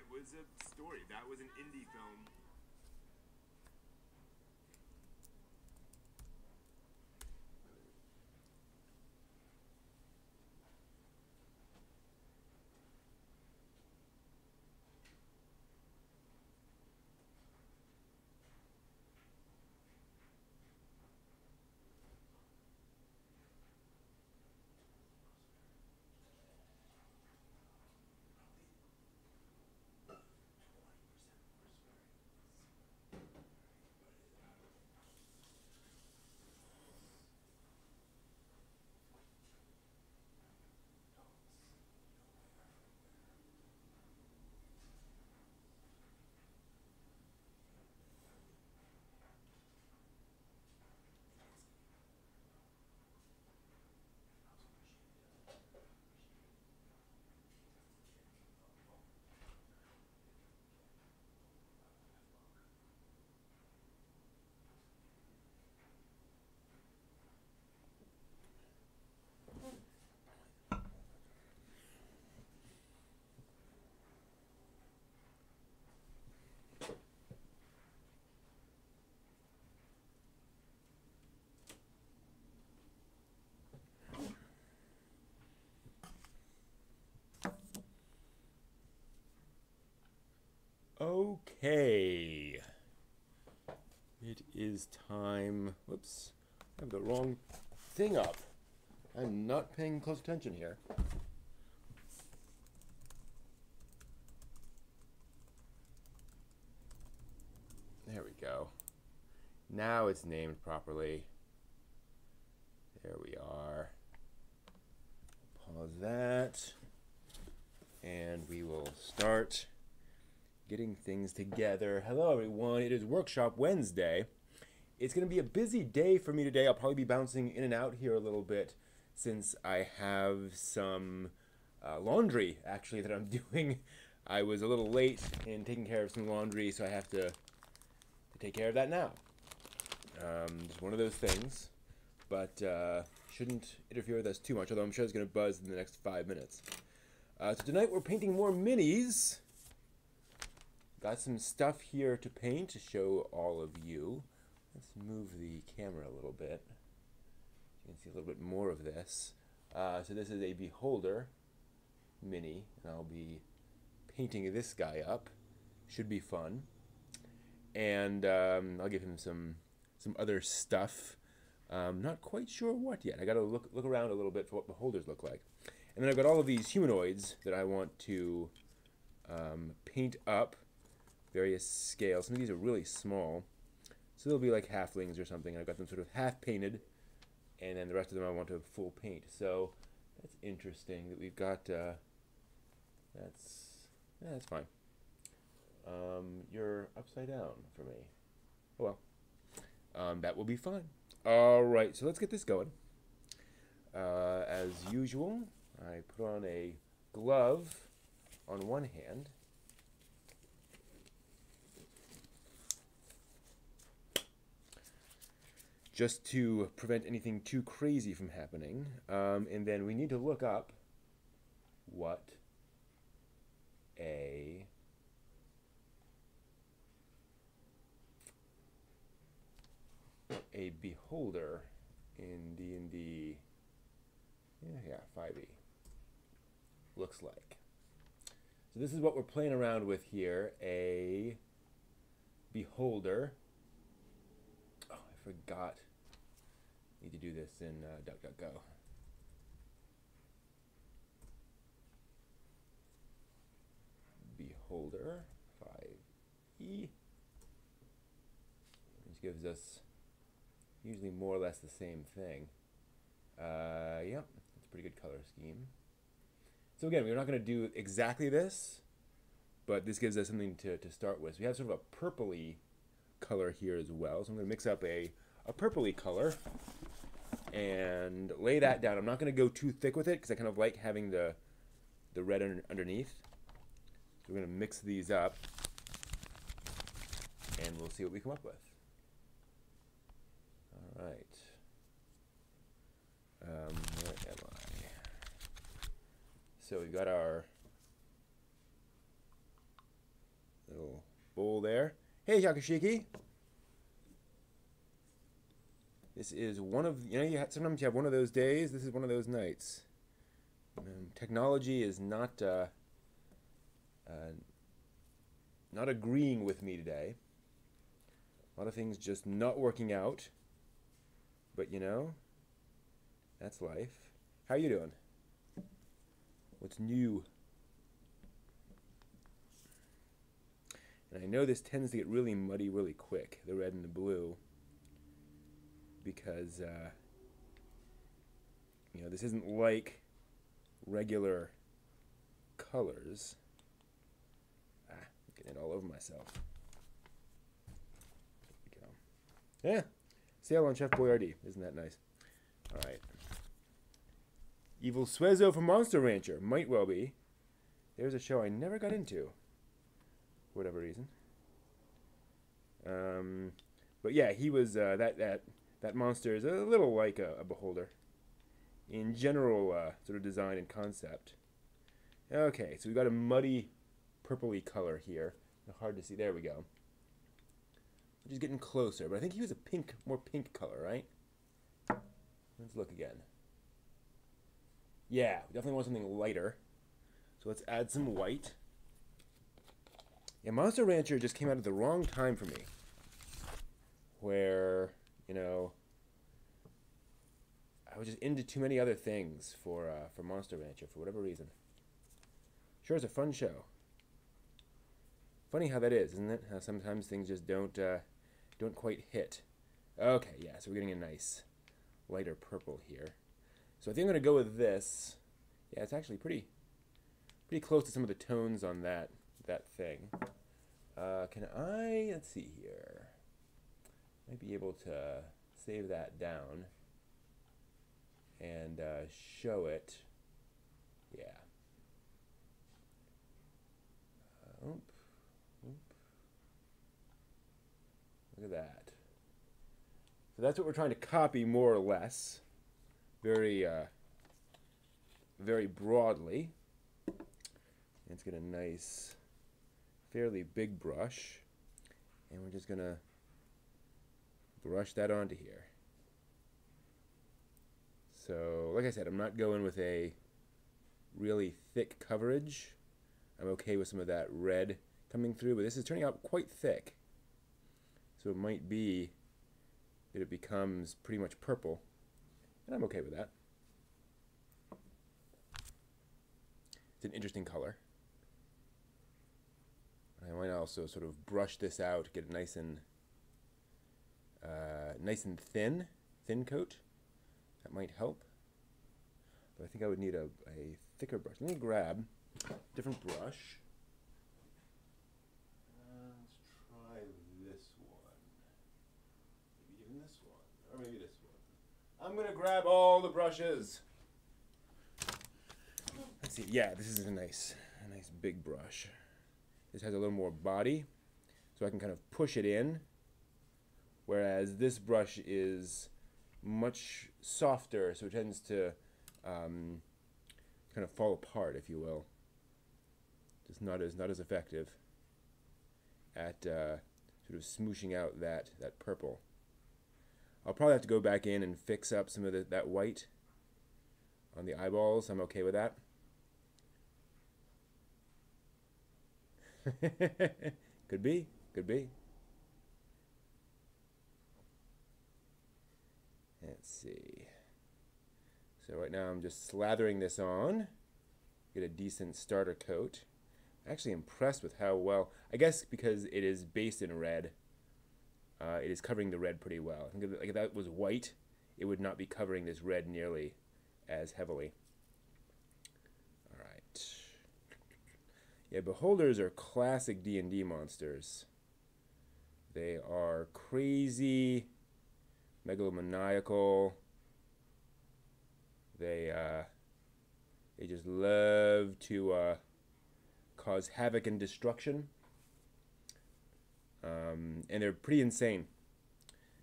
It was a story. That was an indie film. Okay. It is time. Whoops. I have the wrong thing up. I'm not paying close attention here. There we go. Now it's named properly. There we are. Pause that. And we will start getting things together. Hello, everyone. It is Workshop Wednesday. It's going to be a busy day for me today. I'll probably be bouncing in and out here a little bit since I have some laundry, actually, that I'm doing. I was a little late in taking care of some laundry, so I have to take care of that now. Just one of those things, but shouldn't interfere with us too much, although I'm sure it's going to buzz in the next 5 minutes. So tonight we're painting more minis. Got some stuff here to paint to show all of you. Let's move the camera a little bit. You can see a little bit more of this. So this is a Beholder mini, and I'll be painting this guy up. Should be fun. And I'll give him some other stuff. Not quite sure what yet. I got to look around a little bit for what Beholders look like. And then I've got all of these humanoids that I want to paint up, various scales. Some of these are really small, so they'll be like halflings or something. I've got them sort of half painted, and then the rest of them I want to full paint. So that's interesting that we've got. That's fine. You're upside down for me. Oh well. That will be fine. All right, so let's get this going. As usual, I put on a glove on one hand. Just to prevent anything too crazy from happening. And then we need to look up what a beholder in D&D 5e looks like. So this is what we're playing around with here, a beholder. Oh, I forgot. Need to do this in DuckDuckGo. Beholder 5e. Which gives us usually more or less the same thing. Yep, it's a pretty good color scheme. So again, we're not going to do exactly this, but this gives us something to start with. So we have sort of a purpley color here as well. So I'm going to mix up a purpley color and lay that down. I'm not going to go too thick with it because I kind of like having the red underneath. So we're going to mix these up and we'll see what we come up with. All right. Where am I? So we've got our Little bowl there. Hey, Yakashiki. This is one of, sometimes you have one of those days. This is one of those nights. Technology is not agreeing with me today. A lot of things just not working out. But that's life. How you doing? What's new? And I know this tends to get really muddy really quick, the red and the blue, because this isn't like regular colors. I'm getting it all over myself. There we go. Yeah, sale on Chef Boyardee. Isn't that nice? All right. Evil Suezo from Monster Rancher. Might well be. There's a show I never got into, for whatever reason. But yeah, he was that monster is a little like a Beholder in general sort of design and concept. Okay, so we got a muddy purpley color here. Hard to see. There we go. Which is getting closer, but I think he was a more pink color, right? Let's look again. Yeah, we definitely want something lighter. So let's add some white. Yeah, Monster Rancher just came out at the wrong time for me. Where, I was just into too many other things for Monster Rancher for whatever reason. Sure, it's a fun show. Funny how that is, isn't it? How sometimes things just don't quite hit. Okay, yeah, so we're getting a nice lighter purple here. So I think I'm going to go with this. Yeah, it's actually pretty close to some of the tones on that thing. Let's see here. Might be able to save that down and show it. Yeah. Look at that. So that's what we're trying to copy more or less. Very broadly. Let's get a nice, fairly big brush, and we're just gonna brush that onto here. So, like I said, I'm not going with a really thick coverage. I'm okay with some of that red coming through, but this is turning out quite thick. So it might be that it becomes pretty much purple. And I'm okay with that. It's an interesting color. I might also sort of brush this out, get it nice and thin coat. That might help. But I think I would need a thicker brush. Let me grab a different brush. Let's try this one. Maybe even this one. Or maybe this one. I'm gonna grab all the brushes. Let's see. Yeah, this is a nice big brush. This has a little more body, so I can kind of push it in. Whereas this brush is much softer, so it tends to kind of fall apart, if you will. Just not as effective at sort of smooshing out that purple. I'll probably have to go back in and fix up some of that white on the eyeballs. I'm okay with that. Could be. Let's see. So right now I'm just slathering this on. Get a decent starter coat. I'm actually impressed with how well, I guess because it is based in red, it is covering the red pretty well. I think if that was white, it would not be covering this red nearly as heavily. Alright. Yeah, Beholders are classic D&D monsters. They are crazy, megalomaniacal. They just love to cause havoc and destruction. And they're pretty insane.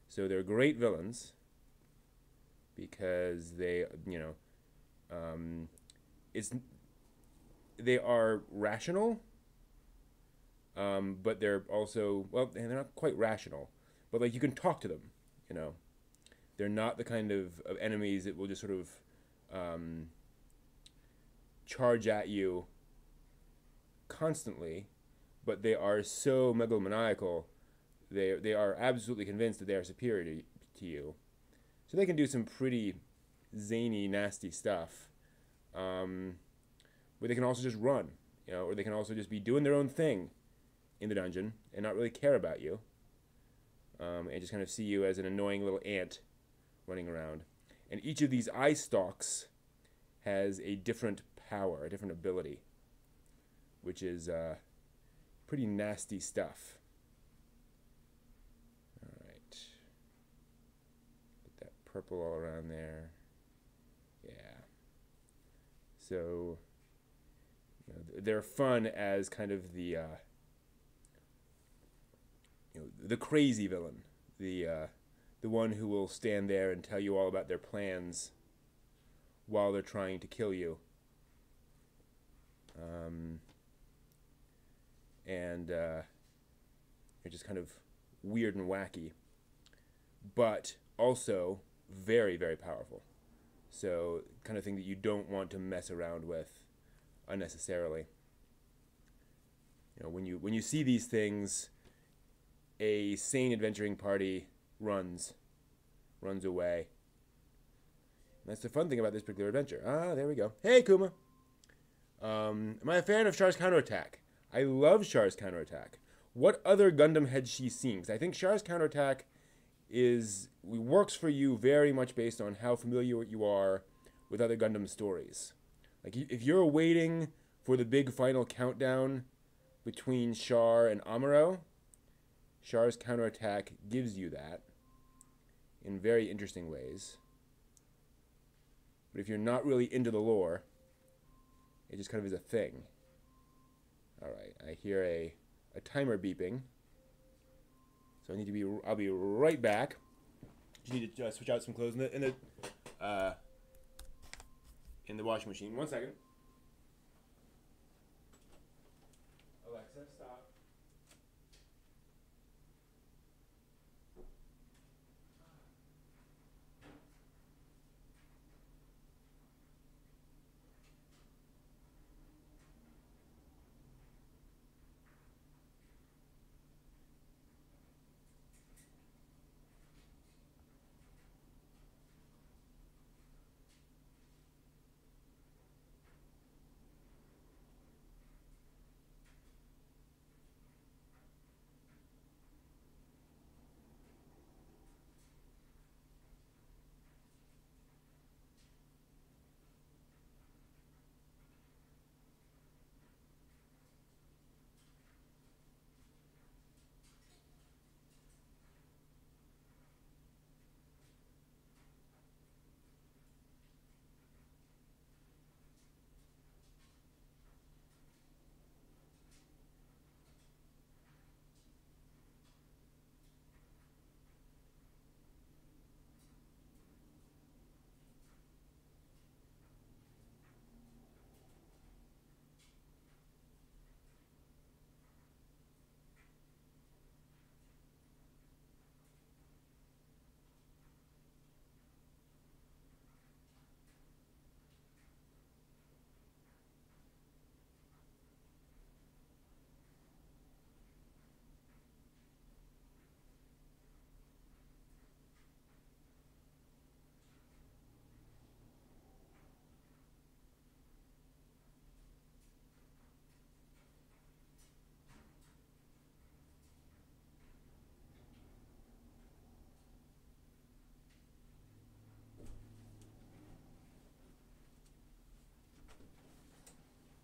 So they're great villains because they, they are rational, but they're also, well, and they're not quite rational, but like you can talk to them, you know. They're not the kind of enemies that will just sort of charge at you constantly, but they are so megalomaniacal. They are absolutely convinced that they are superior to you, so they can do some pretty zany, nasty stuff. But they can also just run, you know, or they can also just be doing their own thing in the dungeon and not really care about you, and just kind of see you as an annoying little ant running around. And each of these eye stalks has a different power, a different ability, which is pretty nasty stuff. All right, put that purple all around there. Yeah. So you know, they're fun as kind of the you know, the crazy villain, the one who will stand there and tell you all about their plans while they're trying to kill you. And they're just kind of weird and wacky, but also very, very powerful. So, kind of thing that you don't want to mess around with unnecessarily. You know, when you see these things, a sane adventuring party runs away. And that's the fun thing about this particular adventure. Ah, there we go. Hey, Kuma. Am I a fan of Char's counterattack? I love Char's counterattack. What other Gundam had she seen? Because I think Char's counterattack works for you very much based on how familiar you are with other Gundam stories. Like, if you're waiting for the big final countdown between Char and Amuro, Char's counterattack gives you that in very interesting ways. But if you're not really into the lore, it just kind of is a thing. Alright, I hear a timer beeping. So I'll be right back. Just need to switch out some clothes in the washing machine. 1 second. Alexa, stop.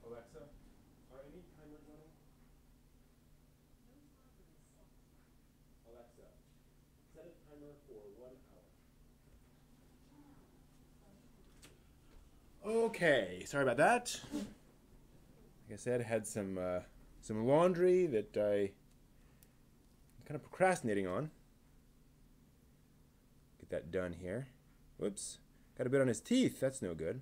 Alexa, are any timers running? Alexa, set a timer for 1 hour. Okay, sorry about that. Like I said, I had some laundry that I'm kind of procrastinating on. Get that done here. Whoops, got a bit on his teeth. That's no good.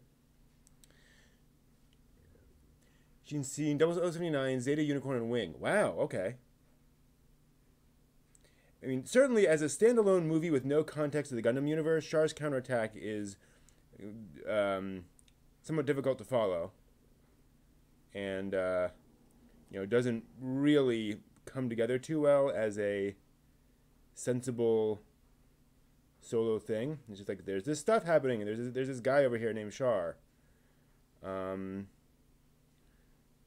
She's seen 0079, Zeta, Unicorn, and Wing. Wow, okay. I mean, certainly as a standalone movie with no context of the Gundam universe, Char's Counterattack is somewhat difficult to follow. And, doesn't really come together too well as a sensible solo thing. It's just like, there's this stuff happening, and there's this guy over here named Char. I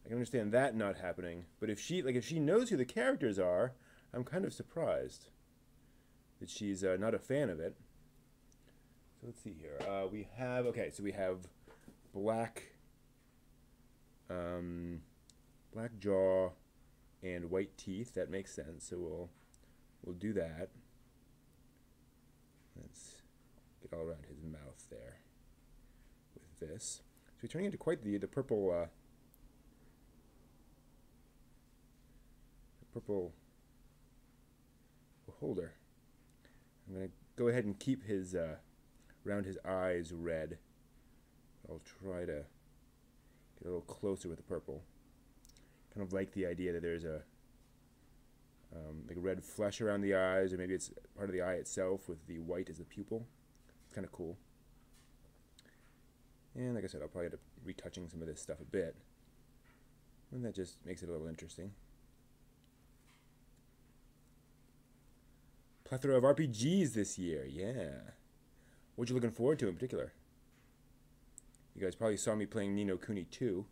can understand that not happening, but if she knows who the characters are, I'm kind of surprised that she's not a fan of it. So let's see here. We have black, black jaw, and white teeth. That makes sense. So we'll do that. Let's get all around his mouth there with this. So we're turning into quite the purple. Purple holder. I'm going to go ahead and keep his around his eyes red. I'll try to get a little closer with the purple. Kind of like the idea that there's a like a red flesh around the eyes, or maybe it's part of the eye itself with the white as the pupil. It's kind of cool. And like I said, I'll probably end up retouching some of this stuff a bit. And that just makes it a little interesting. Plethora of RPGs this year, yeah. What you looking forward to in particular? You guys probably saw me playing Ni no Kuni 2,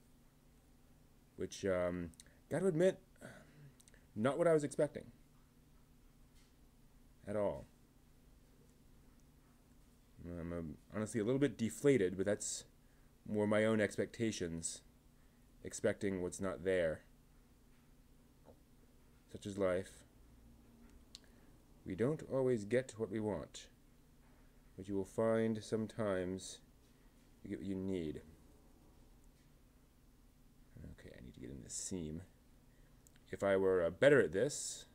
which, gotta admit, not what I was expecting. At all. I'm honestly a little bit deflated, but that's more my own expectations. Expecting what's not there. Such is life. We don't always get what we want, but you will find sometimes you get what you need. Okay, I need to get in this seam. If I were better at this,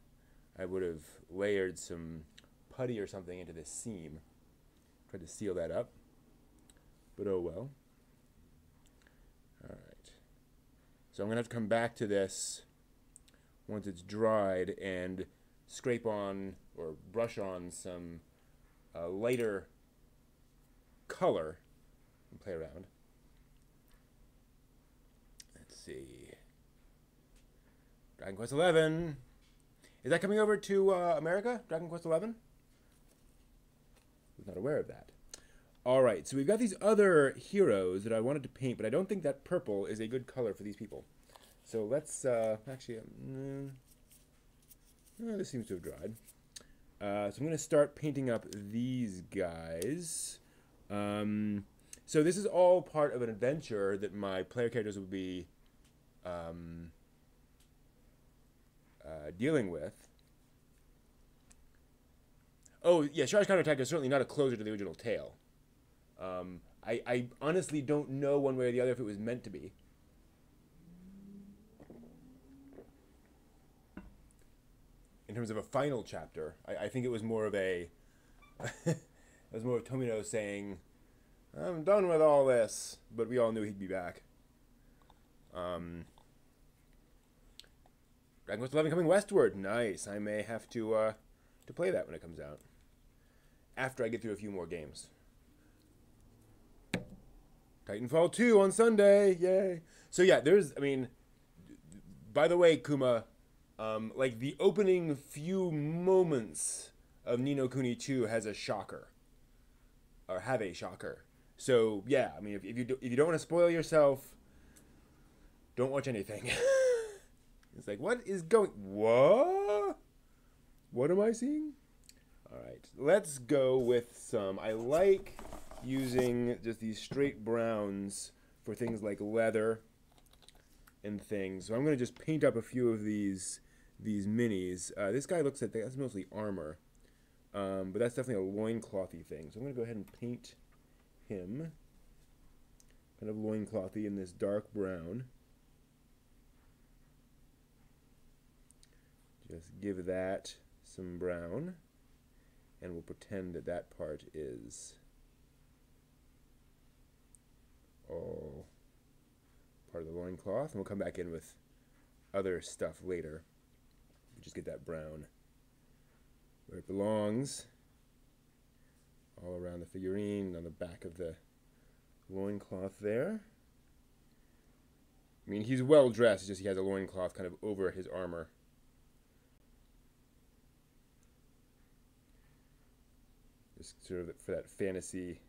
I would have layered some putty or something into this seam. Tried to seal that up, but oh well. Alright. So I'm going to have to come back to this once it's dried and scrape on or brush on some lighter color and play around. Let's see. Dragon Quest XI. Is that coming over to America? Dragon Quest XI? I was not aware of that. Alright, so we've got these other heroes that I wanted to paint, but I don't think that purple is a good color for these people. So let's actually... this seems to have dried. So I'm going to start painting up these guys. So this is all part of an adventure that my player characters will be dealing with. Oh, yeah, Char's Counterattack is certainly not a closer to the original tale. I honestly don't know one way or the other if it was meant to be. In terms of a final chapter, I think it was more of a... it was more of Tomino saying, I'm done with all this, but we all knew he'd be back. Dragon Quest XI coming westward. Nice. I may have to play that when it comes out. After I get through a few more games. Titanfall 2 on Sunday. Yay. So yeah, there's, I mean, by the way, Kuma, like the opening few moments of Ni no Kuni 2 has a shocker. Or have a shocker. So yeah, I mean, if you don't want to spoil yourself, don't watch anything. It's like, what is going... What? What am I seeing? Alright, let's go with some... I like using just these straight browns for things like leather and things. So I'm going to just paint up a few of these minis. This guy looks like that's mostly armor. But that's definitely a loinclothy thing. So I'm going to go ahead and paint him. Kind of loinclothy in this dark brown. Just give that some brown, and we'll pretend that that part is all part of the loincloth, and we'll come back in with other stuff later. Just get that brown where it belongs, all around the figurine, on the back of the loincloth there. I mean, he's well dressed, it's just he has a loincloth kind of over his armor. Just sort of for that fantasy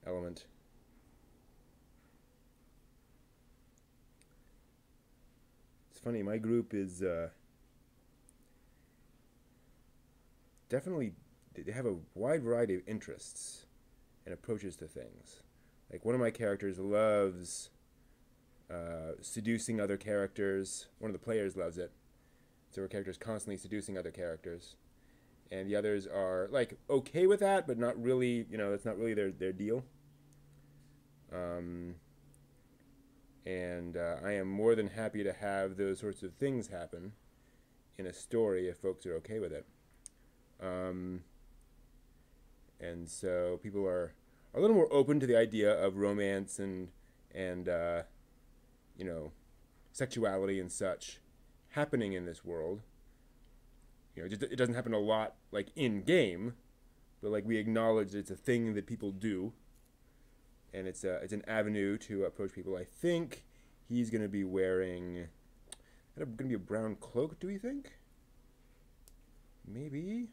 element. It's funny, my group is definitely, they have a wide variety of interests and approaches to things. Like, one of my characters loves seducing other characters. One of the players loves it. So our character's constantly seducing other characters. And the others are, like, okay with that, but not really, you know, that's not really their deal. I am more than happy to have those sorts of things happen in a story if folks are okay with it. And so people are a little more open to the idea of romance and you know, sexuality and such happening in this world. You know, it doesn't happen a lot, like, in game, but, like, we acknowledge that it's a thing that people do, and it's an avenue to approach people. I think he's going to be wearing, going to be a brown cloak, do we think? Maybe.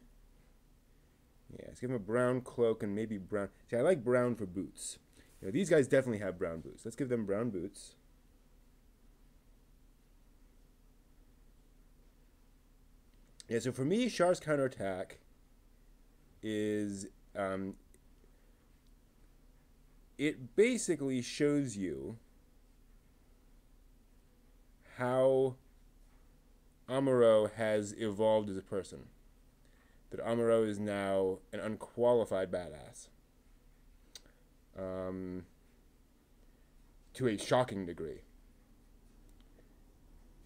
Yeah, let's give him a brown cloak and maybe brown. See, I like brown for boots. You know, these guys definitely have brown boots. Let's give them brown boots. Yeah, so for me, Char's counterattack is, it basically shows you how Amuro has evolved as a person. That Amuro is now an unqualified badass. To a shocking degree.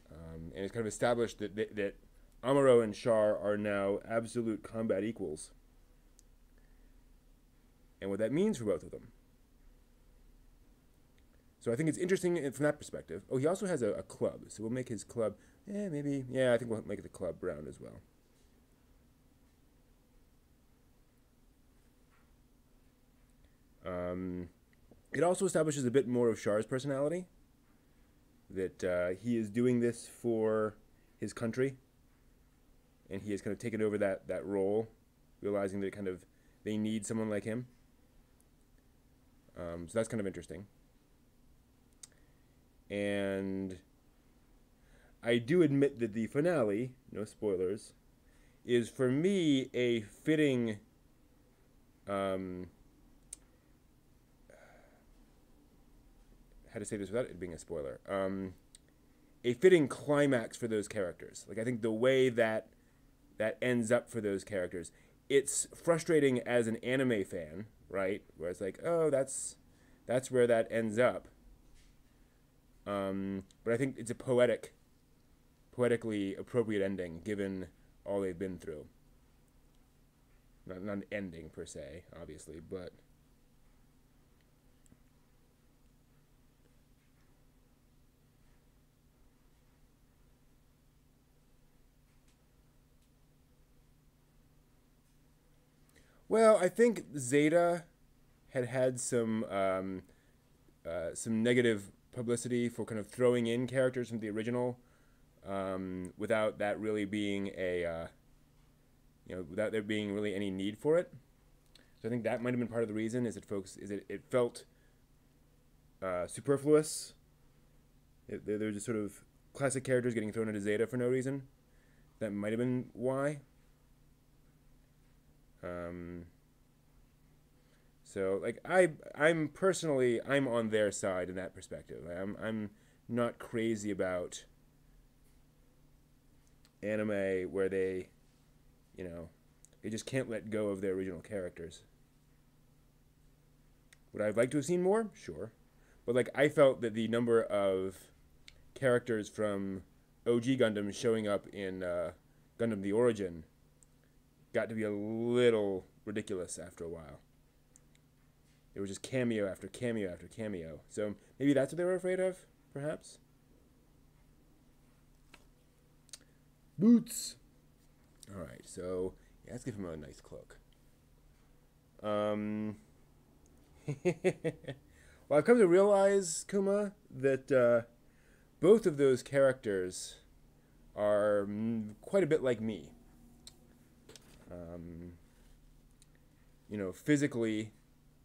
And it's kind of established that Amuro and Char are now absolute combat equals. And what that means for both of them. So I think it's interesting from that perspective. Oh, he also has a club. So we'll make his club, maybe, yeah, I think we'll make the club brown as well. It also establishes a bit more of Char's personality. That he is doing this for his country. And he has kind of taken over that role, realizing that kind of they need someone like him. So that's kind of interesting. And I do admit that the finale, no spoilers, is for me a fitting how to say this without it being a spoiler, a fitting climax for those characters. Like, I think the way that ends up for those characters, it's frustrating as an anime fan, right? Where it's like, oh, that's where that ends up. But I think it's a poetically appropriate ending given all they've been through. Not an ending per se, obviously, but. Well, I think Zeta had some negative publicity for kind of throwing in characters from the original without that really being without there being really any need for it. So I think that might have been part of the reason. It felt superfluous. They're just sort of classic characters getting thrown into Zeta for no reason. That might have been why. So, like, I'm personally on their side in that perspective. I'm not crazy about anime where they just can't let go of their original characters. Would I have liked to have seen more? Sure. But, like, I felt that the number of characters from OG Gundam showing up in Gundam The Origin got to be a little ridiculous after a while. It was just cameo after cameo after cameo. So maybe that's what they were afraid of, perhaps. Boots. All right, so yeah, let's give him a nice cloak. Well, I've come to realize, Kuma, that both of those characters are quite a bit like me. You know, physically,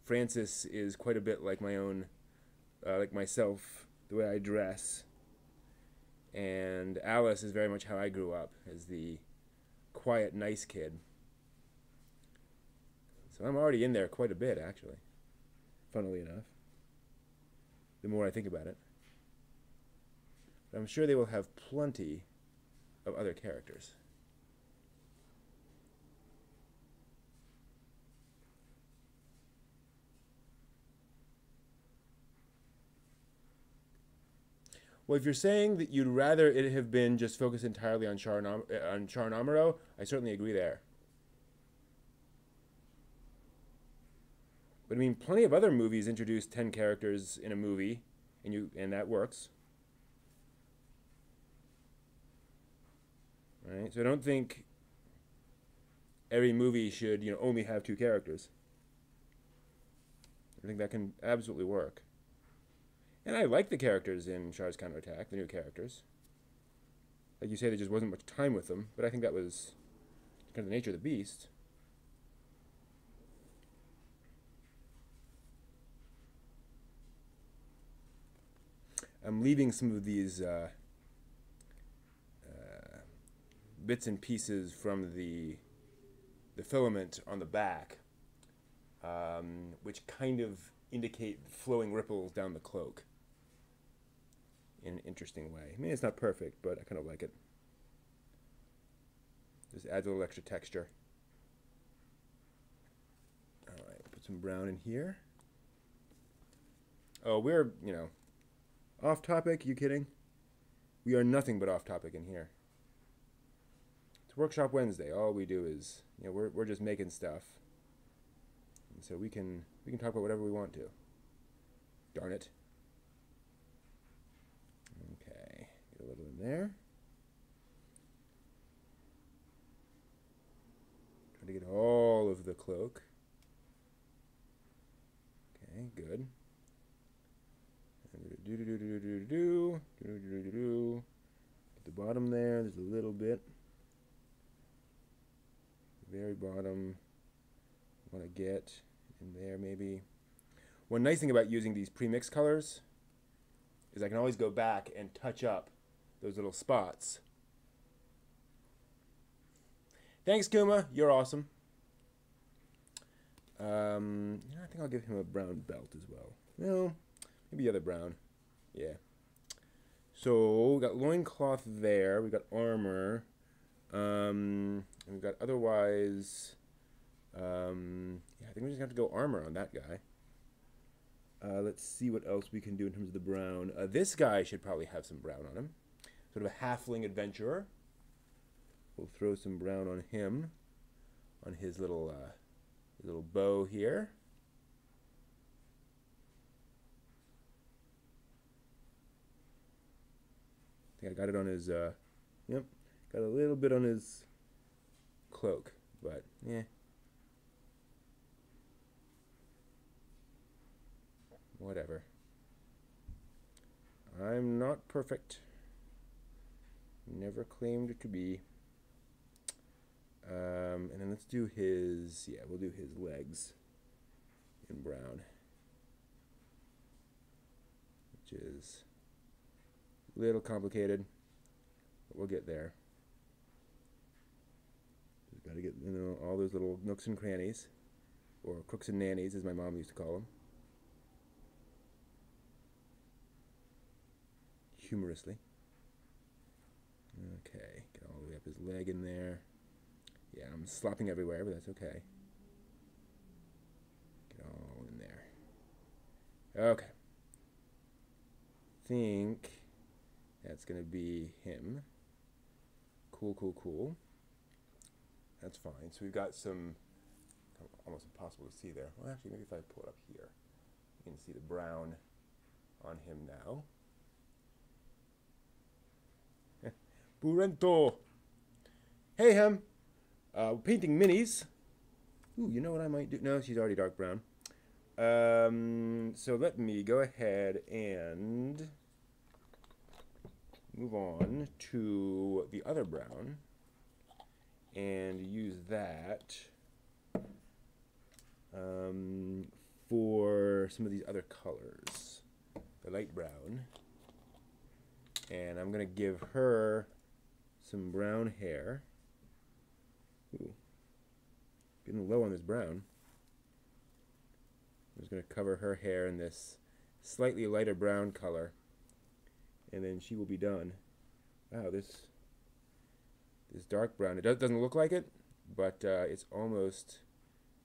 Francis is quite a bit like my own, like myself, the way I dress. And Alice is very much how I grew up, as the quiet, nice kid. So I'm already in there quite a bit, actually. Funnily enough. The more I think about it. But I'm sure they will have plenty of other characters. Well, if you're saying that you'd rather it have been just focused entirely on Char Amuro, I certainly agree there. But I mean, plenty of other movies introduce 10 characters in a movie, and that works. Right? So I don't think every movie should, only have 2 characters. I think that can absolutely work. And I like the characters in Char's Counterattack, the new characters. Like you say, there just wasn't much time with them, but I think that was kind of the nature of the beast. I'm leaving some of these bits and pieces from the filament on the back, which kind of indicate flowing ripples down the cloak in an interesting way. I mean, it's not perfect, but I kind of like it. Just adds a little extra texture. All right, put some brown in here. Oh, we're, off topic? You kidding? We are nothing but off topic in here. It's Workshop Wednesday. All we do is, we're just making stuff. And so we can talk about whatever we want to. Darn it. Okay, get a little in there. Try to get all of the cloak. Okay, good. At the bottom there, there's a little bit. The very bottom, want to get in there maybe. One nice thing about using these pre-mixed colors is I can always go back and touch up those little spots. Thanks, Kuma. You're awesome. I think I'll give him a brown belt as well. Well, maybe the other brown. Yeah. So we got loincloth there. We got armor. And we've got otherwise. Yeah, I think we just have to go armor on that guy. Let's see what else we can do in terms of the brown. This guy should probably have some brown on him. Sort of a halfling adventurer. We'll throw some brown on him, on his little bow here. I think I got it on his, yep, got a little bit on his cloak, but yeah. Whatever. I'm not perfect. Never claimed to be. And then let's do his, yeah, we'll do his legs in brown. Which is a little complicated, but we'll get there. Just got to get, all those little nooks and crannies, or crooks and nannies, as my mom used to call them. Humorously. Okay, get all the way up his leg in there. Yeah, I'm slopping everywhere, but that's okay. Get all in there. Okay. Think that's going to be him. Cool, cool, cool. That's fine. So we've got some, almost impossible to see there. Well, actually, maybe if I pull it up here, you can see the brown on him now. Burrento. Hey, Hem. Painting minis. Ooh, you know what I might do? No, she's already dark brown. So let me go ahead and move on to the other brown and use that for some of these other colors. The light brown. And I'm going to give her some brown hair. Ooh. Getting low on this brown. I'm just going to cover her hair in this slightly lighter brown color. And then she will be done. Wow, this dark brown, it doesn't look like it, but it's almost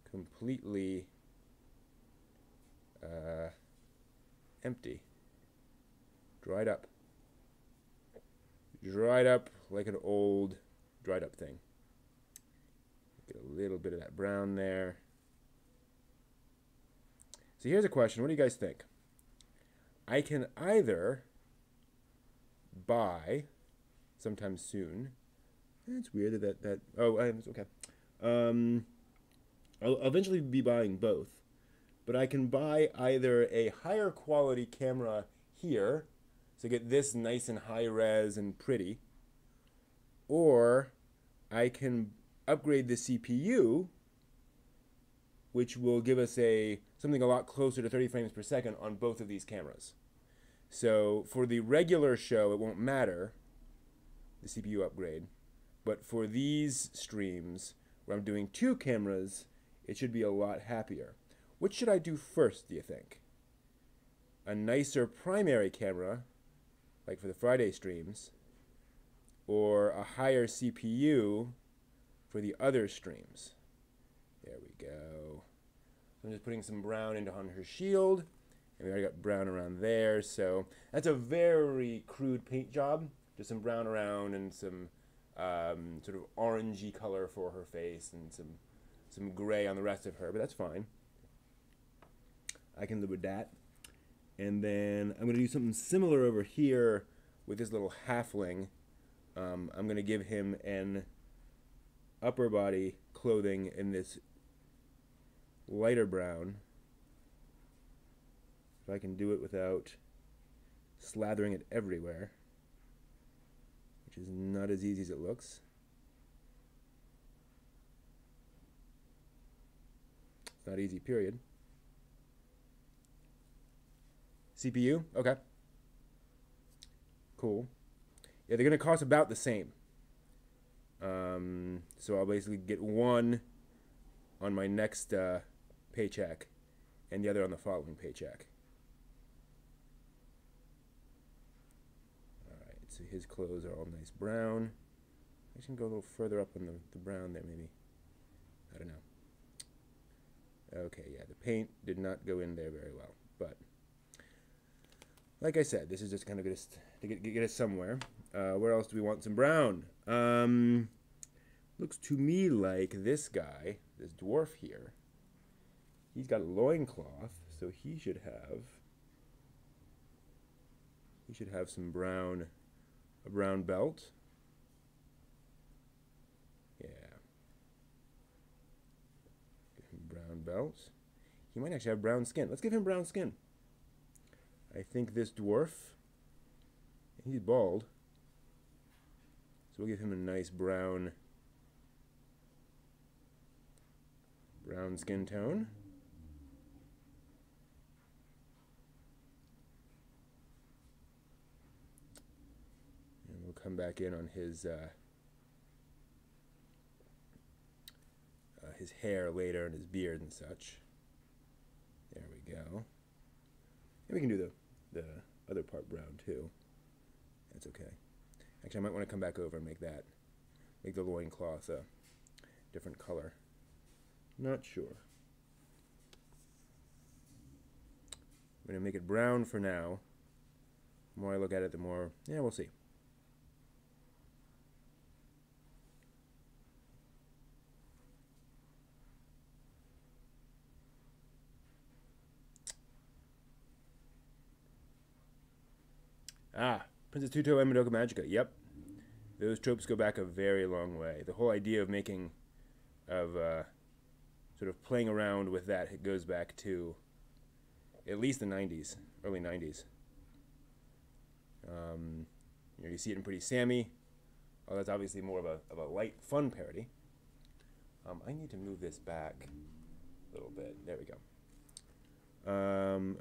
completely empty. Dried up. Dried up like an old dried up thing. Get a little bit of that brown there. So here's a question. What do you guys think? I can either buy sometime soon. It's weird that oh, it's okay. I'll eventually be buying both, but I can buy either a higher quality camera here, so get this nice and high res and pretty, or I can upgrade the CPU, which will give us something a lot closer to 30 frames per second on both of these cameras. So for the regular show, it won't matter, the CPU upgrade. But for these streams, where I'm doing two cameras, it should be a lot happier. Which should I do first, do you think? A nicer primary camera, like for the Friday streams, or a higher CPU for the other streams? There we go. I'm just putting some brown on her shield, and we already got brown around there, so that's a very crude paint job. Just some brown around and some sort of orangey color for her face and some gray on the rest of her, but that's fine. I can live with that. And then I'm going to do something similar over here with this little halfling. I'm going to give him an upper body clothing in this lighter brown. If I can do it without slathering it everywhere, which is not as easy as it looks. It's not easy, period. CPU? Okay. Cool. Yeah, they're going to cost about the same. So I'll basically get one on my next paycheck and the other on the following paycheck. Alright, so his clothes are all nice brown. I can go a little further up on the brown there, maybe. I don't know. Okay, yeah, the paint did not go in there very well, but like I said, this is just kind of to get us somewhere. Where else do we want some brown? Looks to me like this guy, this dwarf here, he's got a loincloth, so he should have some brown, a brown belt. Yeah. Give him brown belt. He might actually have brown skin. Let's give him brown skin. I think this dwarf, he's bald, so we'll give him a nice brown skin tone. And we'll come back in on his hair later and his beard and such. There we go. And we can do the other part brown too. That's okay. Actually, I might want to come back over and make the loincloth a different color. Not sure. I'm going to make it brown for now. The more I look at it, the more, yeah, we'll see. Ah, Princess Tuto and Madoka Magica. Yep. Those tropes go back a very long way. The whole idea of making, of sort of playing around with that, it goes back to at least the 90s, early 90s. You see it in Pretty Sammy. Oh, that's obviously more of a light, fun parody. I need to move this back a little bit. There we go.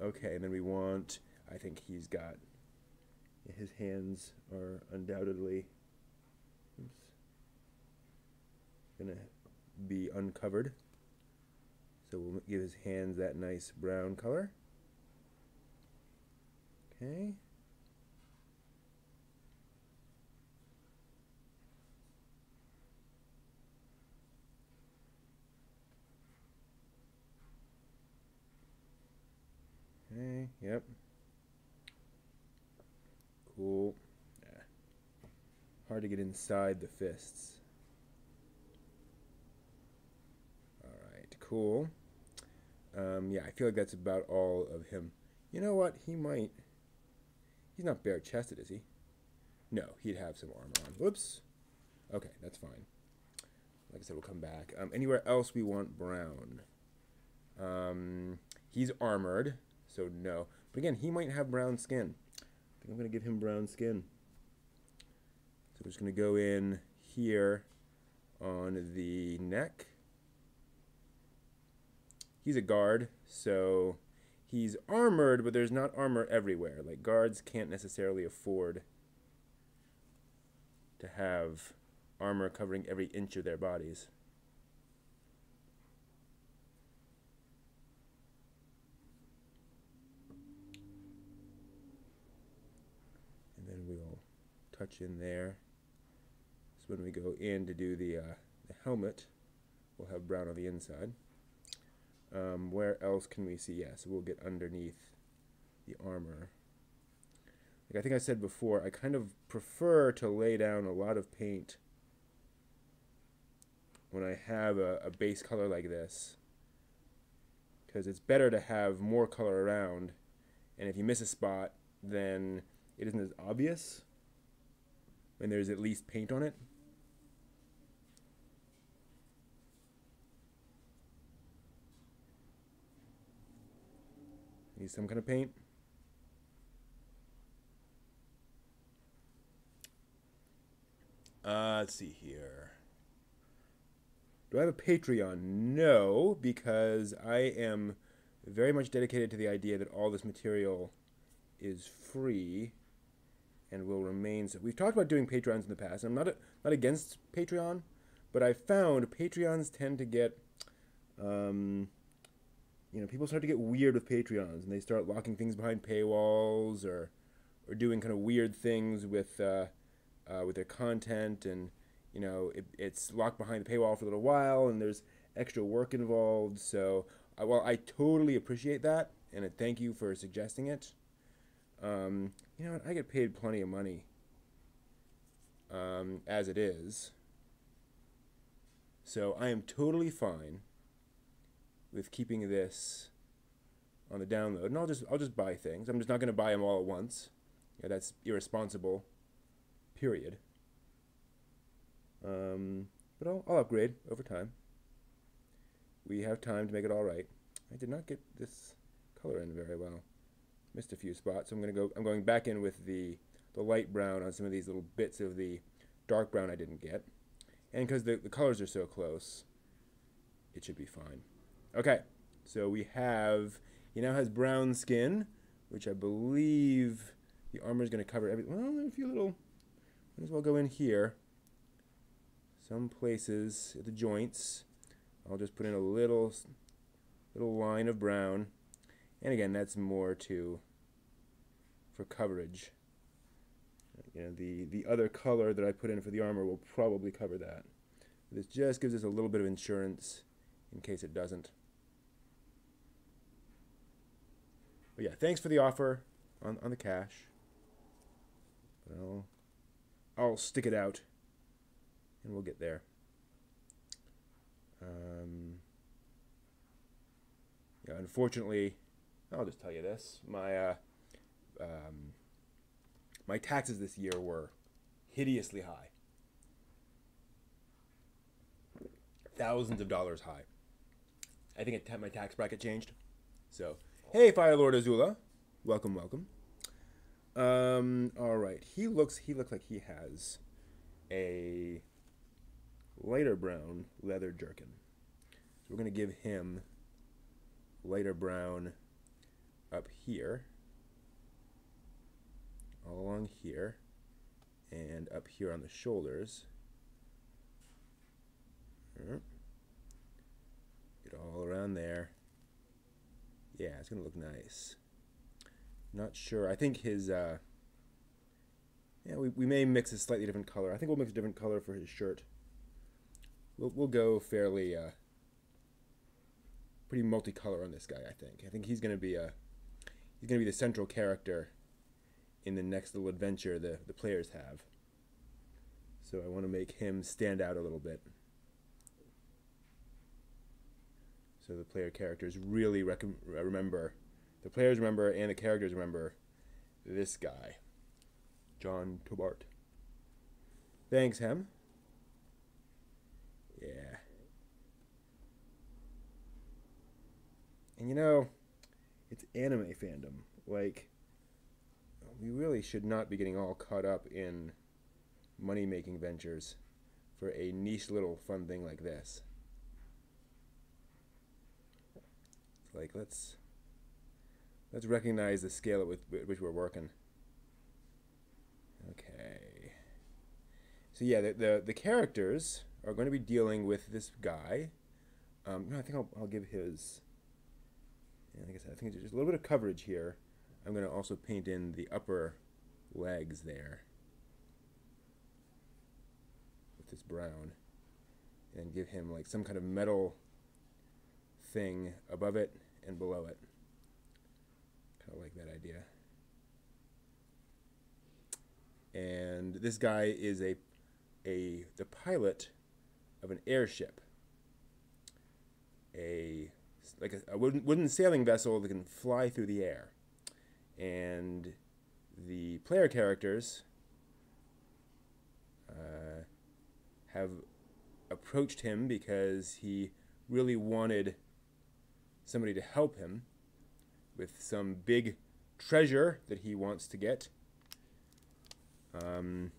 Okay, and then we want, I think he's got, his hands are undoubtedly gonna be uncovered. So we'll give his hands that nice brown color. Okay. Okay, yep. Cool. Yeah. Hard to get inside the fists. Alright, cool. Yeah, I feel like that's about all of him. You know what? He's not bare-chested, is he? No, he'd have some armor on. Whoops. Okay, that's fine. Like I said, we'll come back. Anywhere else we want brown? He's armored, so no. But again, he might have brown skin. I think I'm going to give him brown skin. So we're just going to go in here on the neck. He's a guard, so he's armored, but there's not armor everywhere. Like, guards can't necessarily afford to have armor covering every inch of their bodies. And then we'll touch in there. So when we go in to do the helmet, we'll have brown on the inside. Where else can we see? Yeah, so we'll get underneath the armor. Like I think I said before, I kind of prefer to lay down a lot of paint when I have a base color like this, because it's better to have more color around, and if you miss a spot, then it isn't as obvious when there's at least paint on it. Need some kind of paint. Let's see here. Do I have a Patreon? No, because I am very much dedicated to the idea that all this material is free and will remain so. We've talked about doing Patreons in the past. I'm not against Patreon, but I found Patreons tend to get people start to get weird with Patreons, and they start locking things behind paywalls or doing kind of weird things with their content, and it's locked behind the paywall for a little while, and there's extra work involved. So while I totally appreciate that, and I thank you for suggesting it, I get paid plenty of money as it is, so I am totally fine with keeping this on the download, and I'll just buy things. I'm just not going to buy them all at once. That's irresponsible. Period. But I'll upgrade over time. We have time to make it all right. I did not get this color in very well. Missed a few spots. So I'm going back in with the light brown on some of these little bits of the dark brown I didn't get, and because the colors are so close, it should be fine. Okay, so he now has brown skin, which I believe the armor is going to cover everything. Well, a few little, might as well go in here. Some places at the joints, I'll just put in a little line of brown, and again, that's more for coverage. The other color that I put in for the armor will probably cover that. This just gives us a little bit of insurance in case it doesn't. But yeah, thanks for the offer on the cash. But I'll stick it out, and we'll get there. Unfortunately, I'll just tell you this: my taxes this year were hideously high. thousands of dollars high. I think my tax bracket changed. So, hey, Fire Lord Azula, welcome, welcome. All right. He looks like he has a lighter brown leather jerkin. So we're gonna give him lighter brown up here, all along here, and up here on the shoulders. Get all around there. Yeah, it's gonna look nice. Not sure. I think his yeah, we may mix a slightly different color. I think we'll mix a different color for his shirt. We'll go fairly pretty multicolor on this guy. I think he's gonna be the central character in the next little adventure the players have. So I want to make him stand out a little bit. So the player characters really remember, the players remember and the characters remember this guy, Jon Tobart. Thanks, Hem. Yeah. And you know, it's anime fandom. Like, we really should not be getting all caught up in money-making ventures for a niche little fun thing like this. It's like, let's recognize the scale at which we're working. Okay. So yeah, the characters are going to be dealing with this guy. No, I think I'll give his. Yeah, like I said, I think it's just a little bit of coverage here. I'm going to also paint in the upper legs there with this brown, and give him like some kind of metal thing above it and below it. Kind of like that idea. And this guy is the pilot of an airship, like a wooden sailing vessel that can fly through the air. And the player characters have approached him because he really wanted somebody to help him with some big treasure that he wants to get. And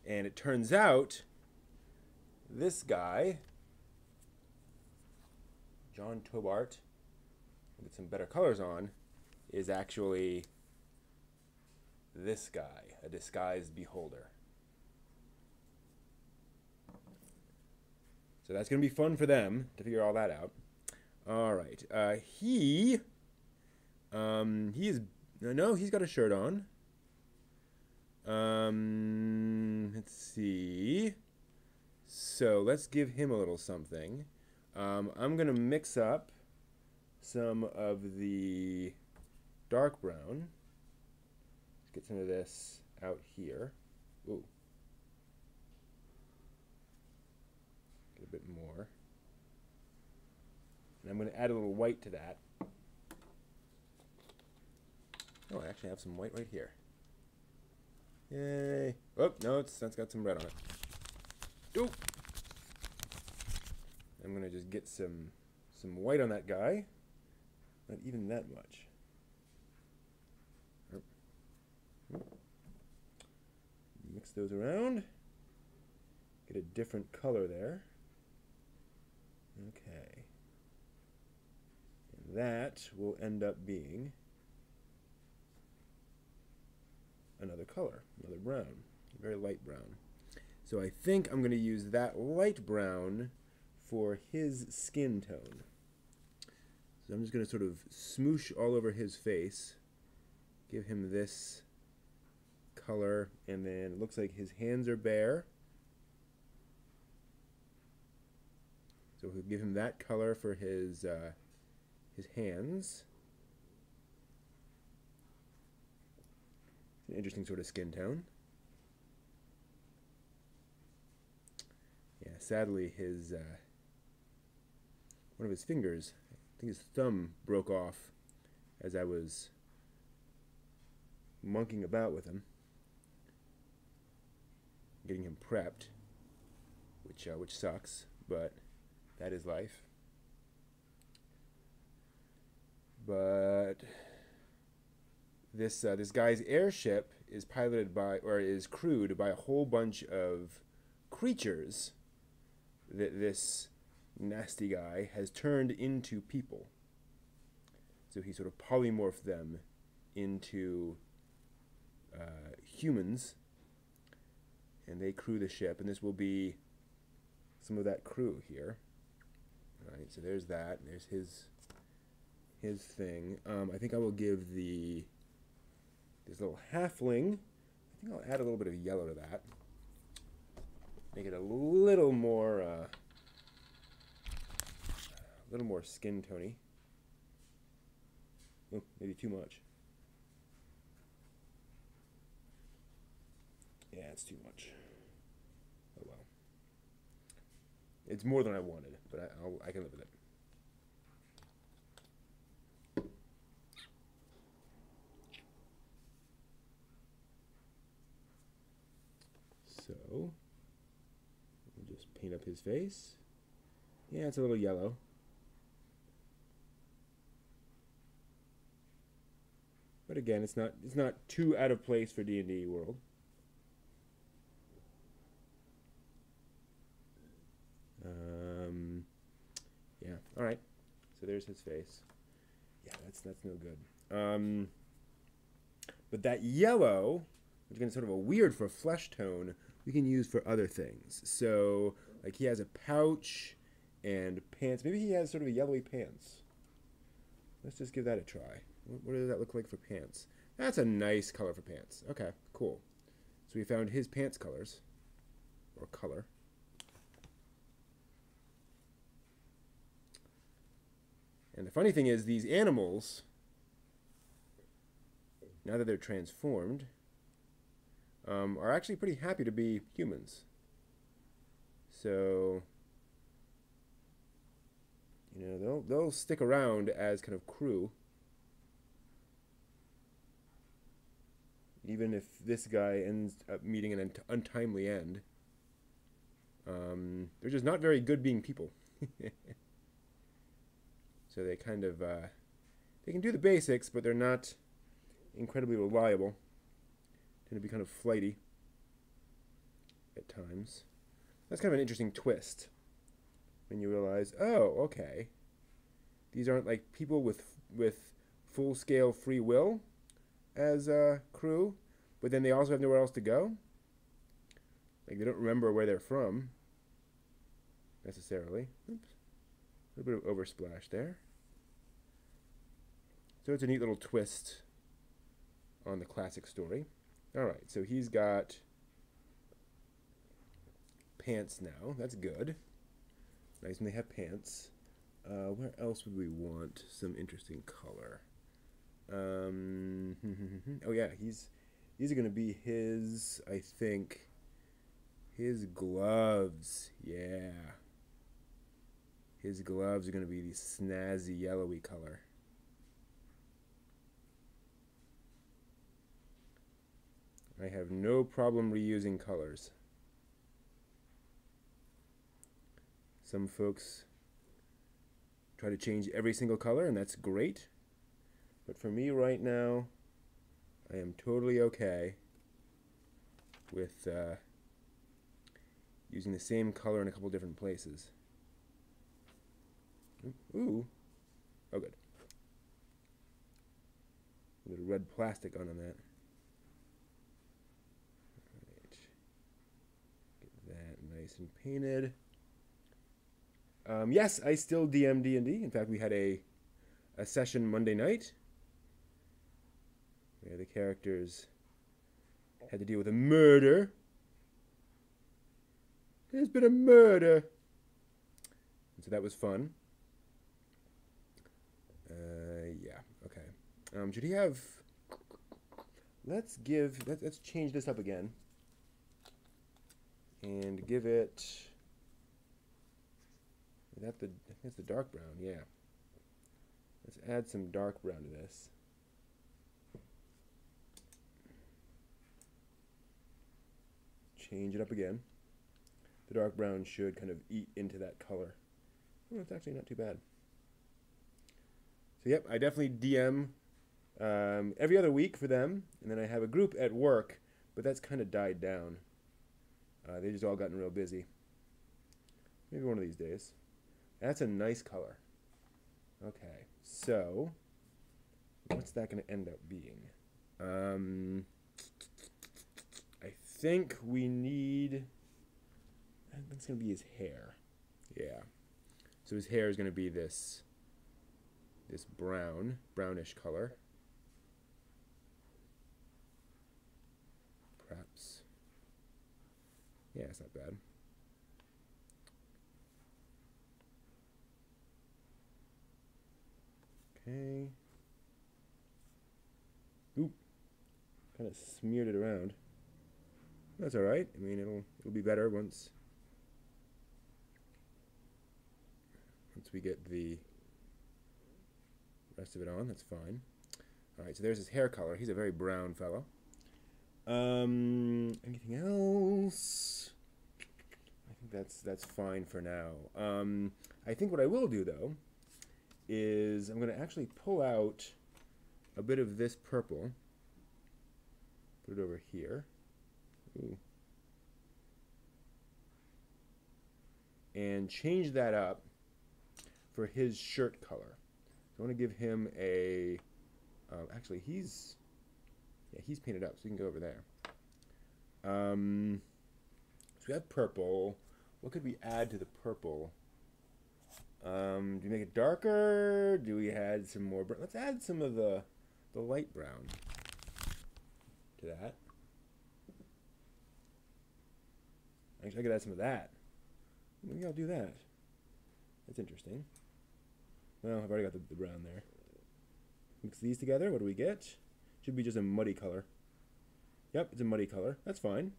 it turns out this guy, Jon Tobart, with some better colors on, is actually this guy, a disguised beholder. So that's going to be fun for them to figure all that out. All right. He's got a shirt on. Let's see. So let's give him a little something. I'm going to mix up some of the dark brown. Let's get some of this out here. Ooh. Get a bit more. And I'm going to add a little white to that. Oh, I actually have some white right here. Yay. Oh, no, that's got some red on it. Ooh. I'm going to just get some white on that guy. Not even that much. Mix those around. Get a different color there. Okay. And that will end up being another color, another brown, very light brown. So I think I'm going to use that light brown for his skin tone. So I'm just going to sort of smoosh all over his face, give him this color, and then it looks like his hands are bare. So we'll give him that color for his hands. It's an interesting sort of skin tone. Yeah, sadly his one of his fingers, I think his thumb, broke off as I was monkeying about with him, getting him prepped, which sucks. but that is life. But this guy's airship is piloted by, or is crewed by, a whole bunch of creatures that this nasty guy has turned into people. So he sort of polymorphed them into humans, and they crew the ship, and this will be some of that crew here. All right, so there's that. There's his thing. I think I will give this little halfling, I think I'll add a little bit of yellow to that. Make it a little more skin tony. Oh, maybe too much. Yeah, it's too much. Oh well. It's more than I wanted, but I can live with it. So, we'll just paint up his face. Yeah, it's a little yellow. But again, it's not too out of place for D&D world. Yeah, all right. So there's his face. Yeah, that's no good. But that yellow, which is sort of a weird for flesh tone, we can use for other things. So, like, he has a pouch and pants. Maybe he has sort of a yellowy pants. Let's just give that a try. What does that look like for pants? That's a nice color for pants. Okay, cool. So we found his pants colors, or color. And the funny thing is, these animals, now that they're transformed, are actually pretty happy to be humans. So, you know, they'll stick around as kind of crew, even if this guy ends up meeting an untimely end. They're just not very good being people. So they kind of, they can do the basics, but they're not incredibly reliable. Tend to be kind of flighty at times. That's kind of an interesting twist when you realize, oh, okay, these aren't like people with full-scale free will as a crew, but then they also have nowhere else to go. Like, they don't remember where they're from necessarily. Oops. A little bit of oversplash there. So it's a neat little twist on the classic story. Alright, so he's got pants now. That's good. Nice when they have pants. Where else would we want some interesting color? Oh yeah, these are going to be his, I think, his gloves. Yeah. His gloves are going to be the snazzy yellowy color. I have no problem reusing colors. Some folks try to change every single color, and that's great. But for me right now, I am totally okay with using the same color in a couple different places. Ooh. Oh, good. A little red plastic on that. Right. Get that nice and painted. Yes, I still DM D&D. In fact, we had a session Monday night where the characters had to deal with a murder. There's been a murder. And so that was fun. Yeah, okay. Should he have... Let's change this up again. And give it... That's the dark brown, yeah. Let's add some dark brown to this. Change it up again. the dark brown should kind of eat into that color. Oh, it's actually not too bad. So yep, I definitely DM every other week for them, and then I have a group at work, but that's kind of died down. They just all gotten real busy. Maybe one of these days. That's a nice color. Okay, so what's that going to end up being? I think we need... I think it's going to be his hair. Yeah. So his hair is going to be this brownish color. Perhaps. Yeah, it's not bad. Okay. Oop. Kind of smeared it around. That's all right. I mean, it'll be better once we get the rest of it on. That's fine. All right, so there's his hair color. He's a very brown fellow. Anything else? I think that's fine for now. I think what I will do though is I'm going to actually pull out a bit of this purple. Put it over here. Ooh. And change that up for his shirt color. So I want to give him a... actually, he's painted up, so we can go over there. So we have purple. What could we add to the purple? Do we make it darker? Do we add some more... Let's add some of the light brown to that. Actually, I could add some of that. Maybe I'll do that. That's interesting. Well, I've already got the brown there. Mix these together. What do we get? Should be just a muddy color. Yep, it's a muddy color. That's fine.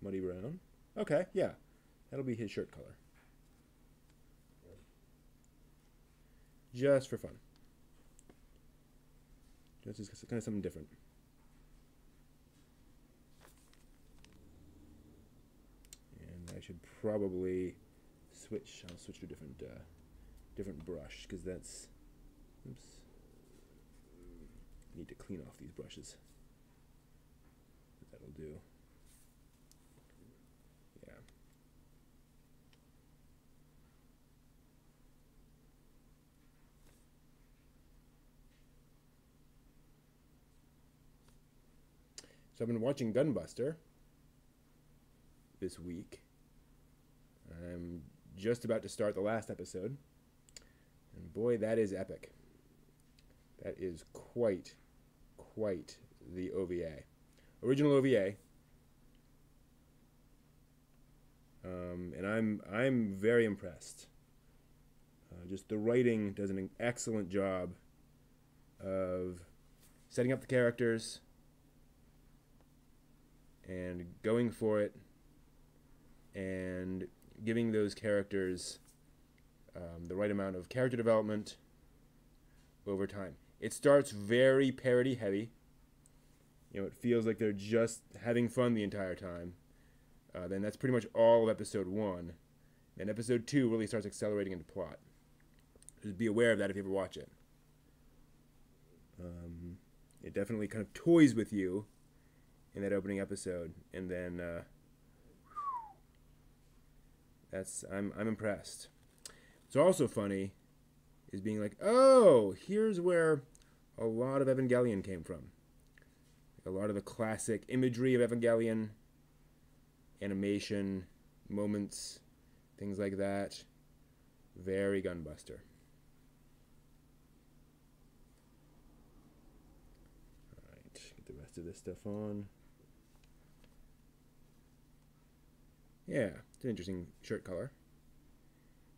Muddy brown. Okay, yeah. That'll be his shirt color. Just for fun. Just kind of something different. And I should probably switch. I'll switch to a different brush because that's... Oops. I need to clean off these brushes. That'll do. Yeah. So I've been watching Gunbuster this week. I'm just about to start the last episode. And boy, that is epic. That is quite the OVA. Original OVA. And I'm very impressed. Just the writing does an excellent job of setting up the characters and going for it and giving those characters the right amount of character development over time. It starts very parody heavy. You know, it feels like they're just having fun the entire time. Then that's pretty much all of episode 1. And episode 2 really starts accelerating into plot. Just be aware of that if you ever watch it. It definitely kind of toys with you in that opening episode, and then I'm impressed. What's also funny is being like, oh, here's where a lot of Evangelion came from. Like a lot of the classic imagery of Evangelion, animation, moments, things like that. Very Gunbuster. Alright, get the rest of this stuff on. Yeah, it's an interesting shirt color.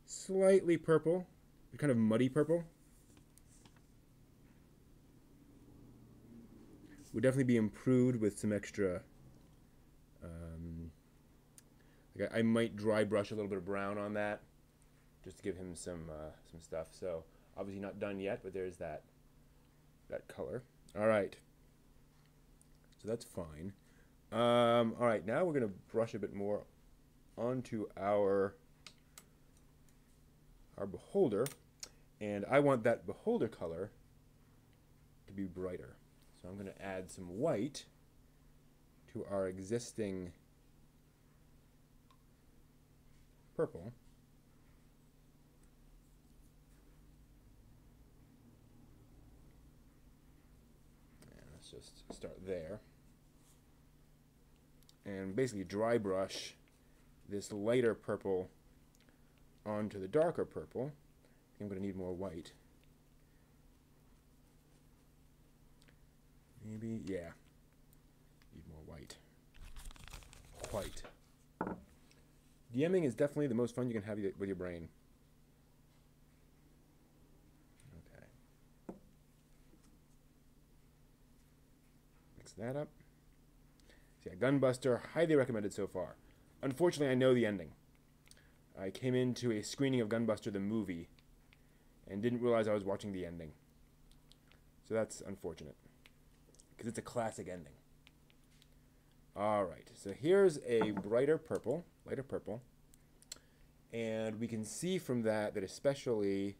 Slightly purple, but kind of muddy purple. Would definitely be improved with some extra... like I might dry brush a little bit of brown on that, just to give him some stuff. So obviously not done yet, but there's that color. All right, so that's fine. All right, now we're going to brush a bit more onto our beholder, and I want that beholder color to be brighter. So I'm going to add some white to our existing purple. And let's just start there. And basically dry brush this lighter purple onto the darker purple. I'm going to need more white. Maybe, yeah. Need more white. White. DMing is definitely the most fun you can have with your brain. Okay. Mix that up. So yeah, Gunbuster, highly recommended so far. Unfortunately, I know the ending. I came into a screening of Gunbuster the movie and didn't realize I was watching the ending. So that's unfortunate, because it's a classic ending. Alright, so here's a lighter purple, and we can see from that especially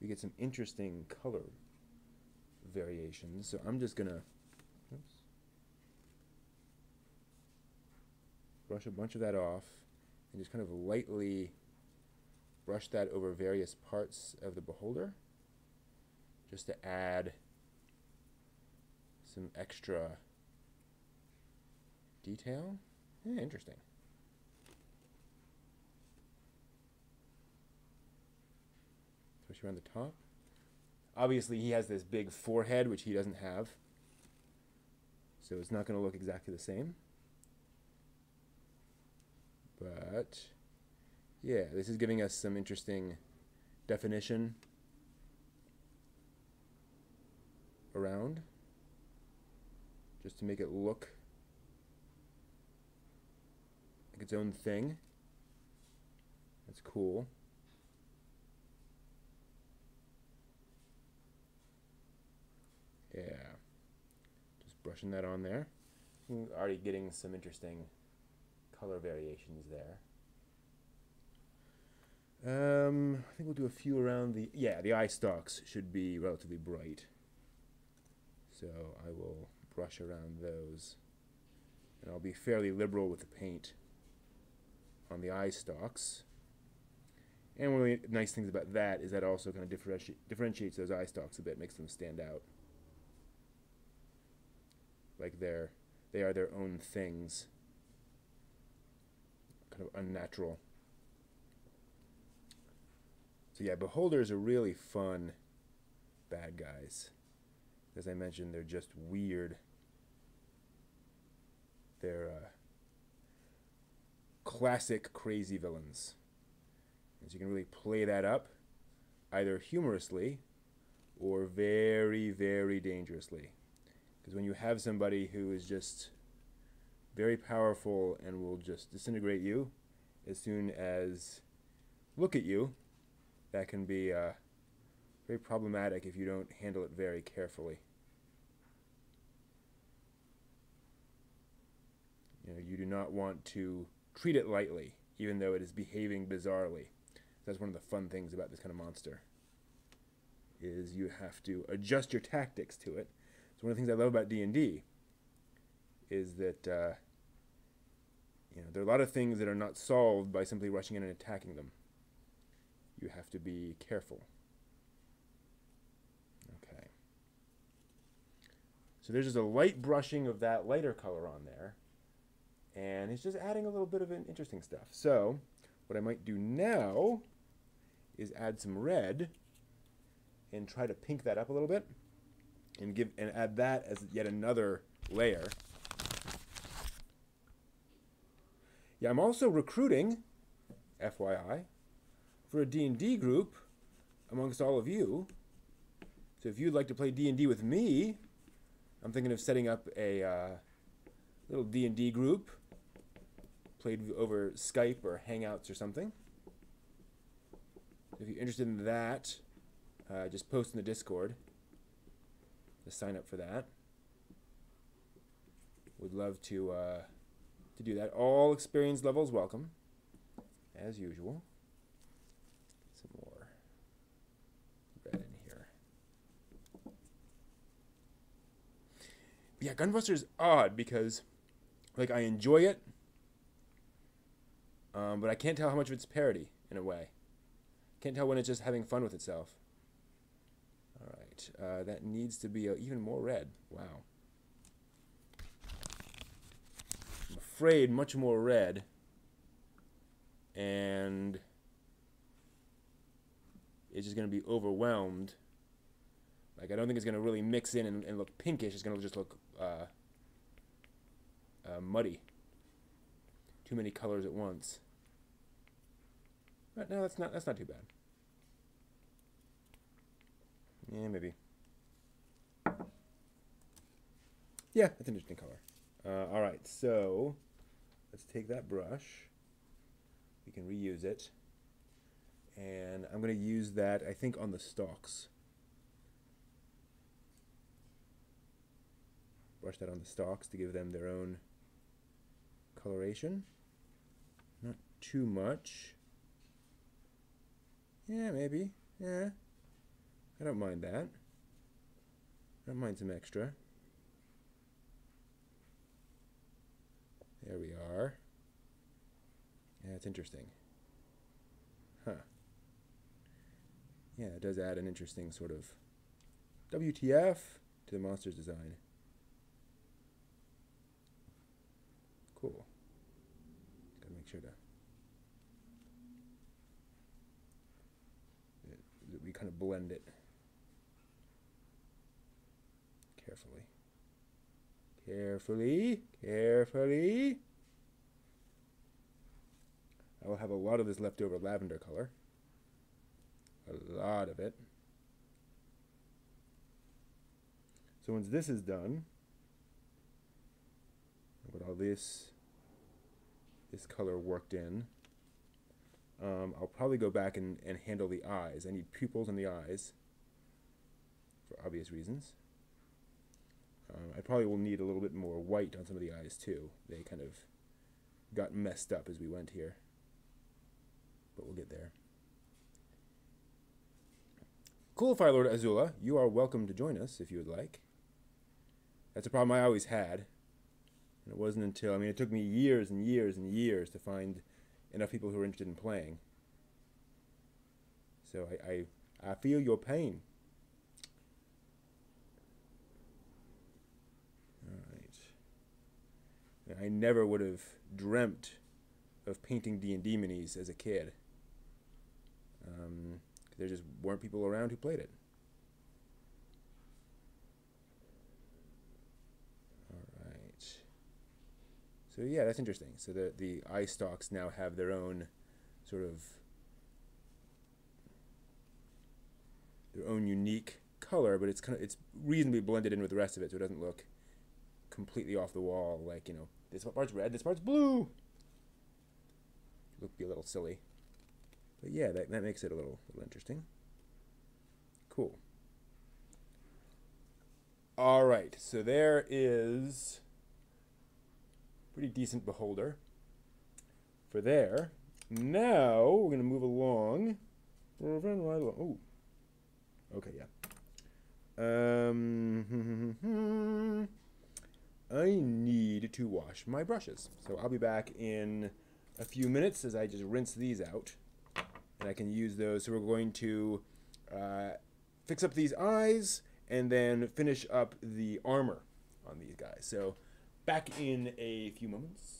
we get some interesting color variations. So I'm just gonna brush a bunch of that off and just kind of lightly brush that over various parts of the beholder, just to add some extra detail. Yeah, interesting. Especially around the top. Obviously, he has this big forehead, which he doesn't have, so it's not going to look exactly the same. But yeah, this is giving us some interesting definition around, just to make it look like its own thing. That's cool. Yeah, just brushing that on there. Already getting some interesting color variations there. I think we'll do a few around the eye stalks should be relatively bright. So I will brush around those. And I'll be fairly liberal with the paint on the eye stalks. And one of the nice things about that is that also kind of differentiates those eye stalks a bit, makes them stand out. Like they are their own things. Kind of unnatural. So yeah, beholders are really fun bad guys. As I mentioned, they're just weird. They're classic crazy villains. And so you can really play that up either humorously or very, very dangerously. Because when you have somebody who is just very powerful and will just disintegrate you as soon as look at you, that can be very problematic if you don't handle it very carefully. You know, you do not want to treat it lightly, even though it is behaving bizarrely. That's one of the fun things about this kind of monster, is you have to adjust your tactics to it. So one of the things I love about D&D is that you know, there are a lot of things that are not solved by simply rushing in and attacking them. You have to be careful. Okay. So there's just a light brushing of that lighter color on there. And it's just adding a little bit of interesting stuff. So what I might do now is add some red and try to pink that up a little bit and add that as yet another layer. Yeah, I'm also recruiting, FYI, for a D&D group amongst all of you. So if you'd like to play D&D with me, I'm thinking of setting up a little D&D group, played over Skype or Hangouts or something. If you're interested in that, just post in the Discord to sign up for that. would love to do that. All experience levels welcome, as usual. Some more red in here. Yeah, Gunbuster's odd because, like, I enjoy it, but I can't tell how much of it's parody in a way. Can't tell when it's just having fun with itself. All right, that needs to be even more red. Wow. I'm afraid much more red, and it's just going to be overwhelmed. Like, I don't think it's going to really mix in and look pinkish. It's going to just look muddy. Too many colors at once. But no, that's not too bad. Yeah, maybe. Yeah, that's an interesting color. All right, so let's take that brush. We can reuse it. And I'm going to use that, I think, on the stalks. Brush that on the stalks to give them their own coloration. Not too much. Yeah, maybe. Yeah. I don't mind that. I don't mind some extra. There we are. Yeah, it's interesting. Huh. Yeah, it does add an interesting sort of WTF to the monster's design. Cool. Gotta make sure that we kind of blend it carefully. Carefully, carefully. I will have a lot of this leftover lavender color. A lot of it. So once this is done, I've got all this color worked in. I'll probably go back and handle the eyes. I need pupils in the eyes for obvious reasons. I probably will need a little bit more white on some of the eyes too. They kind of got messed up as we went here, but we'll get there. Cool, Fire Lord Azula. You are welcome to join us if you would like. That's a problem I always had. And it wasn't until, I mean, it took me years and years and years to find enough people who are interested in playing. So I feel your pain. Alright. I never would have dreamt of painting D&D minis as a kid. There just weren't people around who played it. Alright. So yeah, that's interesting. So the eye stalks now have their own sort of unique color, but it's reasonably blended in with the rest of it, so it doesn't look completely off the wall. Like, you know, this part's red, this part's blue. Look, be a little silly, but yeah, that makes it a little interesting. Cool. All right, so there is pretty decent beholder for there. Now we're gonna move along. Oh, okay, yeah. I need to wash my brushes, so I'll be back in a few minutes as I just rinse these out, and I can use those. So we're going to fix up these eyes and then finish up the armor on these guys. So back in a few moments.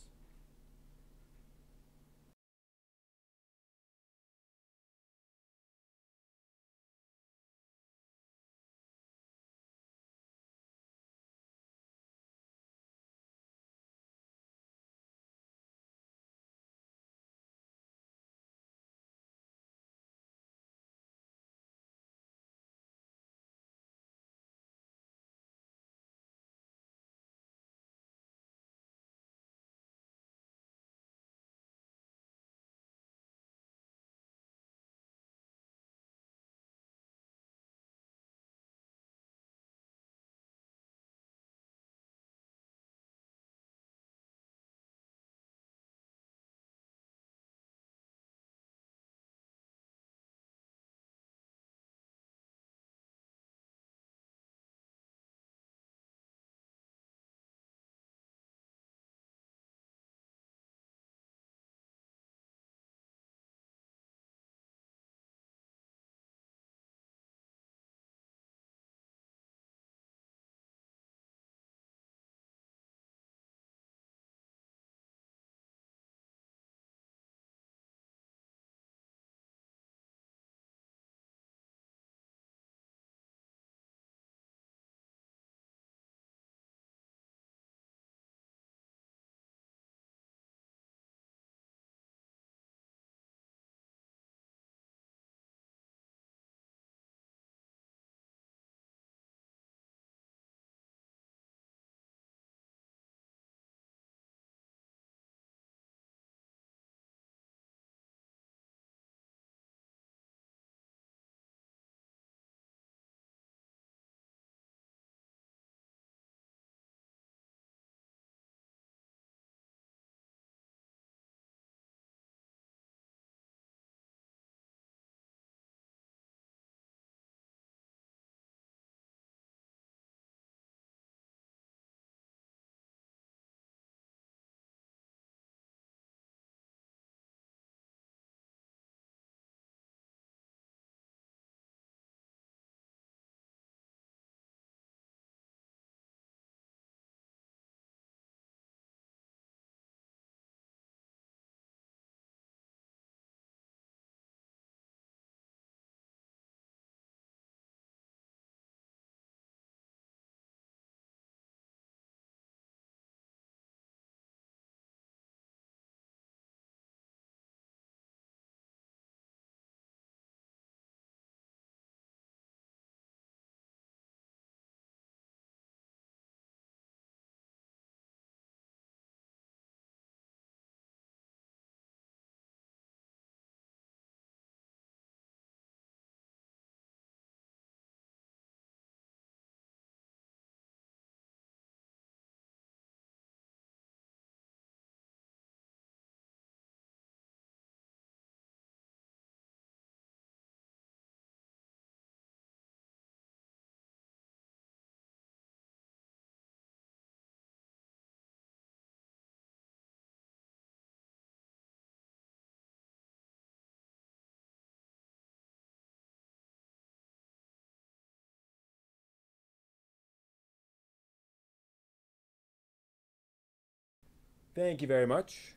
Thank you very much.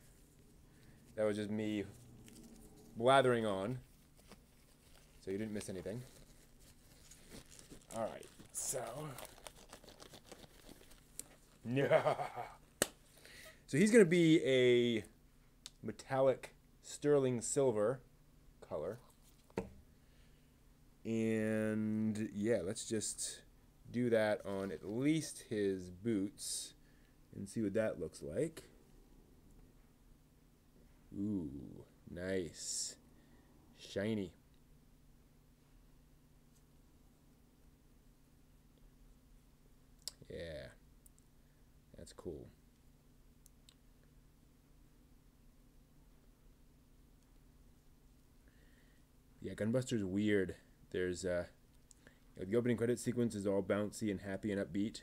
That was just me blathering on, so you didn't miss anything. All right, so so he's going to be a metallic sterling silver color. And yeah, let's just do that on at least his boots and see what that looks like. Ooh, nice. Shiny. Yeah, that's cool. Yeah, Gunbuster's weird. There's the opening credit sequence is all bouncy and happy and upbeat,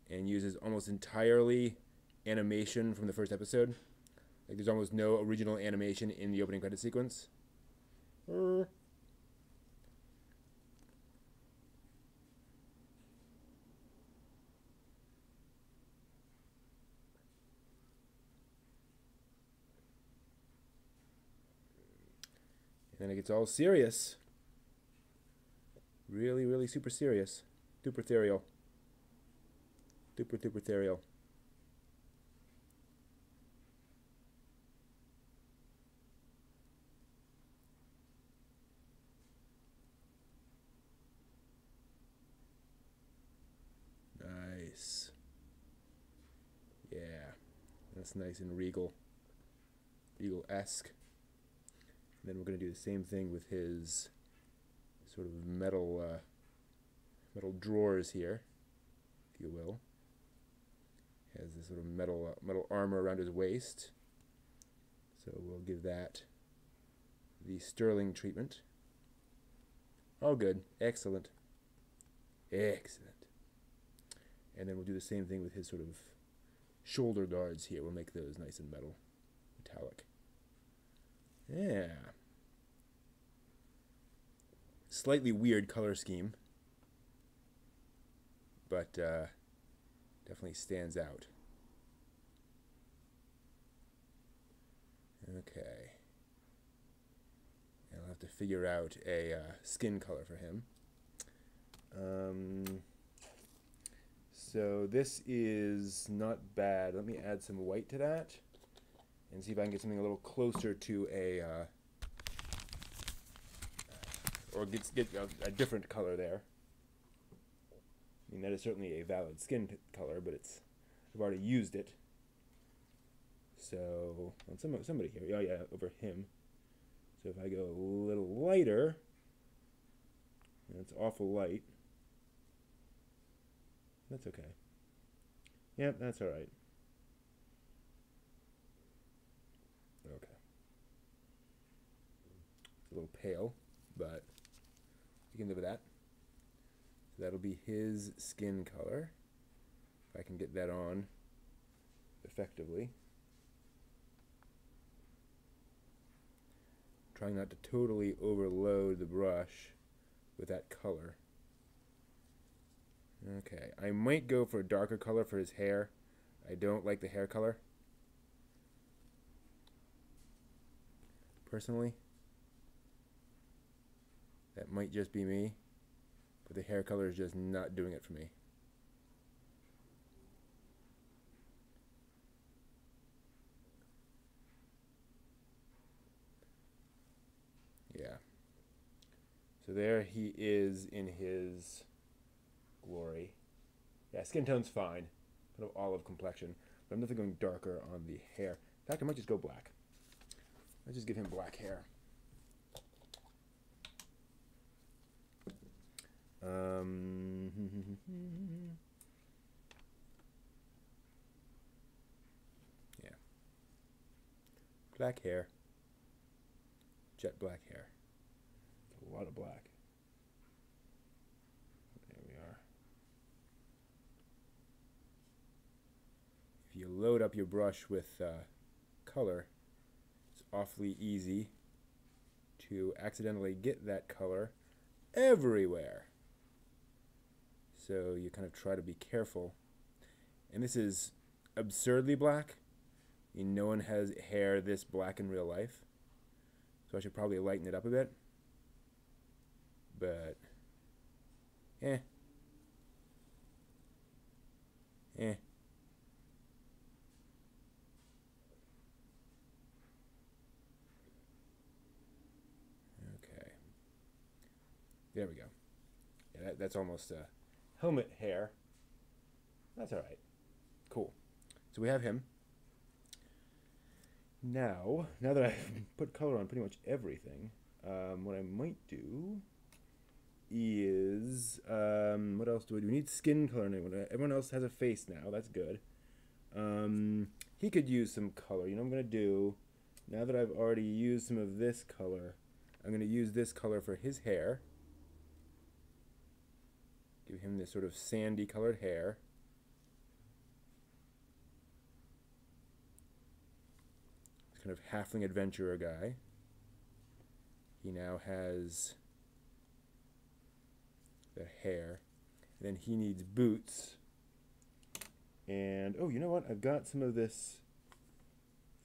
and uses almost entirely animation from the first episode. Like there's almost no original animation in the opening credit sequence. And then it gets all serious. Really, really super serious. Super ethereal. Super ethereal. Nice. Yeah. That's nice and regal. Regal-esque. And then we're going to do the same thing with his sort of metal drawers here, if you will. Has this sort of metal armor around his waist. So we'll give that the sterling treatment. All good. Excellent. Excellent. And then we'll do the same thing with his sort of shoulder guards here. We'll make those nice and metallic. Yeah. Slightly weird color scheme, but definitely stands out. Okay. And I'll have to figure out a skin color for him. So this is not bad. Let me add some white to that and see if I can get something a little closer to a or get a different color there. I mean, that is certainly a valid skin color, but I've already used it. So, on somebody here, oh yeah, over him. So if I go a little lighter, that's awful light. That's okay. Yep, that's all right. Okay. It's a little pale, but we can live with that. So that'll be his skin color. If I can get that on effectively. Trying not to totally overload the brush with that color. Okay, I might go for a darker color for his hair. I don't like the hair color, personally. That might just be me, but the hair color is just not doing it for me. Yeah. So there he is in his glory. Yeah, skin tone's fine. Kind of olive complexion. But I'm definitely going darker on the hair. In fact, I might just go black. Let's just give him black hair. Yeah. Black hair. Jet black hair. It's a lot of black. There we are. If you load up your brush with color, it's awfully easy to accidentally get that color everywhere. So you kind of try to be careful. And this is absurdly black, No one has hair this black in real life. So I should probably lighten it up a bit. But, eh. Eh. Okay. There we go. Yeah, that's almost helmet hair. That's all right. Cool. So we have him. Now that I've put color on pretty much everything, what I might do is, what else do we do? We need skin color. Everyone else has a face now. That's good. He could use some color. You know what I'm going to do? Now that I've already used some of this color, I'm going to use this color for his hair. Give him this sort of sandy colored hair. This kind of halfling adventurer guy. He now has the hair. And then he needs boots. And, oh, you know what? I've got some of this,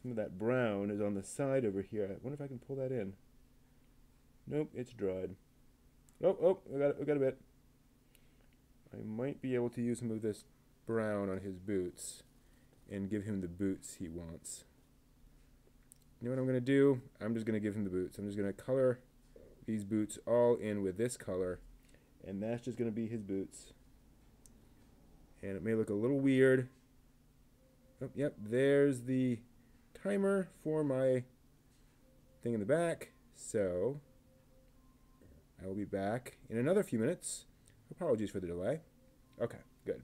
some of that brown is on the side over here. I wonder if I can pull that in. Nope, it's dried. Oh, I got a bit. I might be able to use some of this brown on his boots and give him the boots he wants. You know what I'm going to do? I'm just going to give him the boots. I'm just going to color these boots all in with this color, and that's just going to be his boots. And it may look a little weird. Oh, yep, there's the timer for my thing in the back. So I will be back in another few minutes. Apologies for the delay. Okay, good.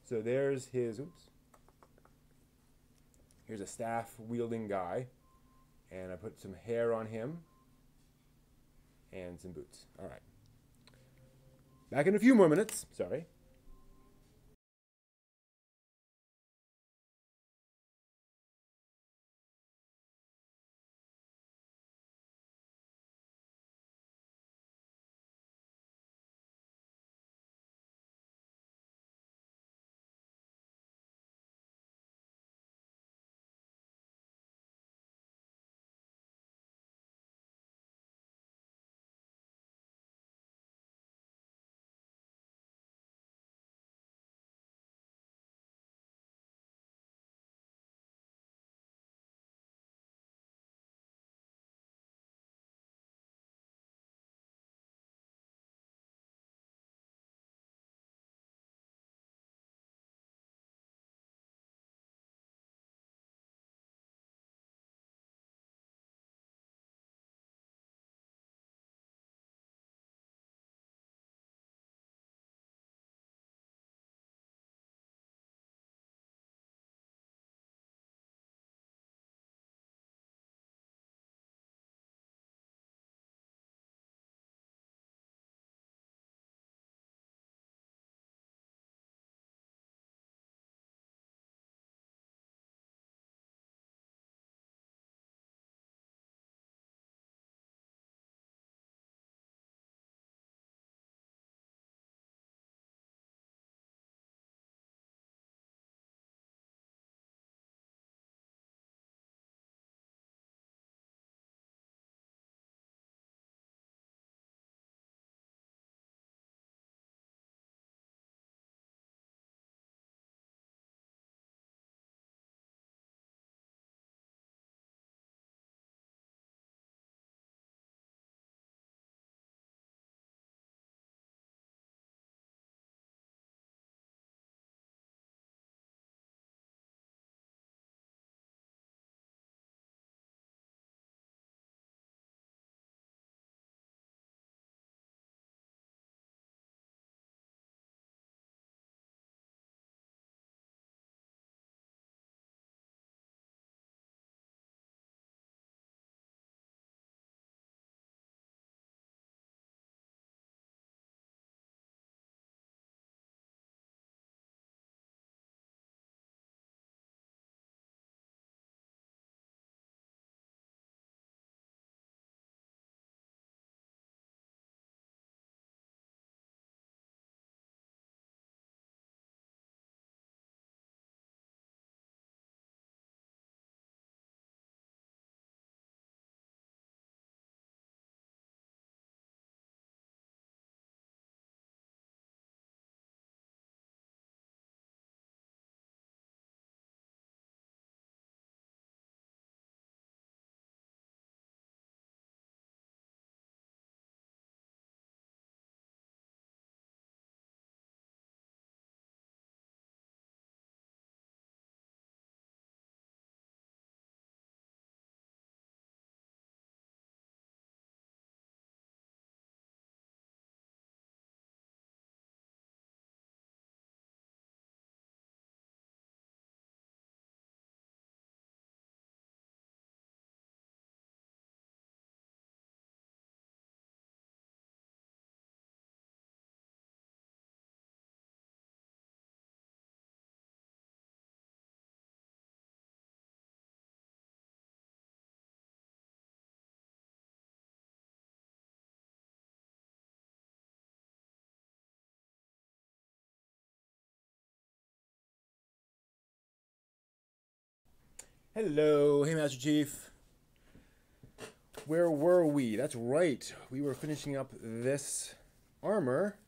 So there's his, oops. Here's a staff wielding guy. And I put some hair on him. And some boots. All right. Back in a few more minutes. Sorry. Hello, hey Master Chief. Where were we? That's right. We were finishing up this armor,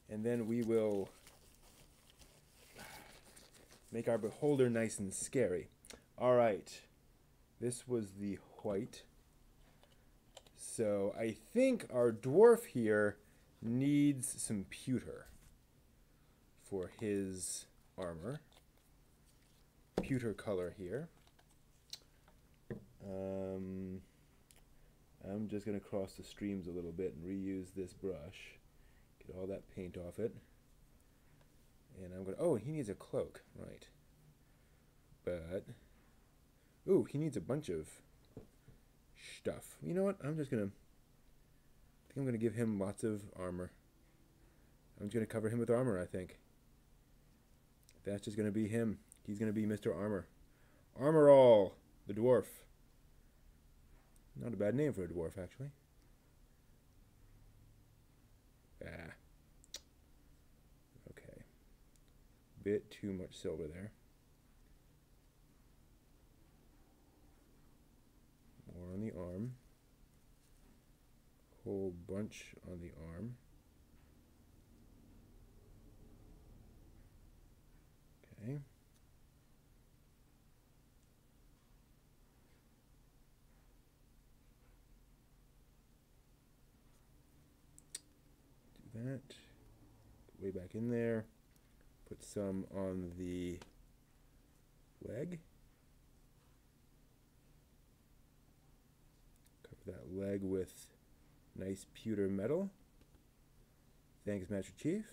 and then we will make our beholder nice and scary. All right. This was the white. So I think our dwarf here needs some pewter for his armor. Pewter color here. I'm just going to cross the streams a little bit and reuse this brush. Get all that paint off it. And I'm going to... Oh, he needs a cloak. Right. But... Ooh, he needs a bunch of stuff. You know what? I'm just going to... I think I'm going to give him lots of armor. I'm just going to cover him with armor, I think. That's just going to be him. He's going to be Mr. Armor. Armor All, the dwarf. Not a bad name for a dwarf, actually. Ah. Okay. Bit too much silver there. More on the arm. Whole bunch on the arm. Okay. Do that. Way back in there. Put some on the leg. Cover that leg with nice pewter metal. Thanks, Master Chief.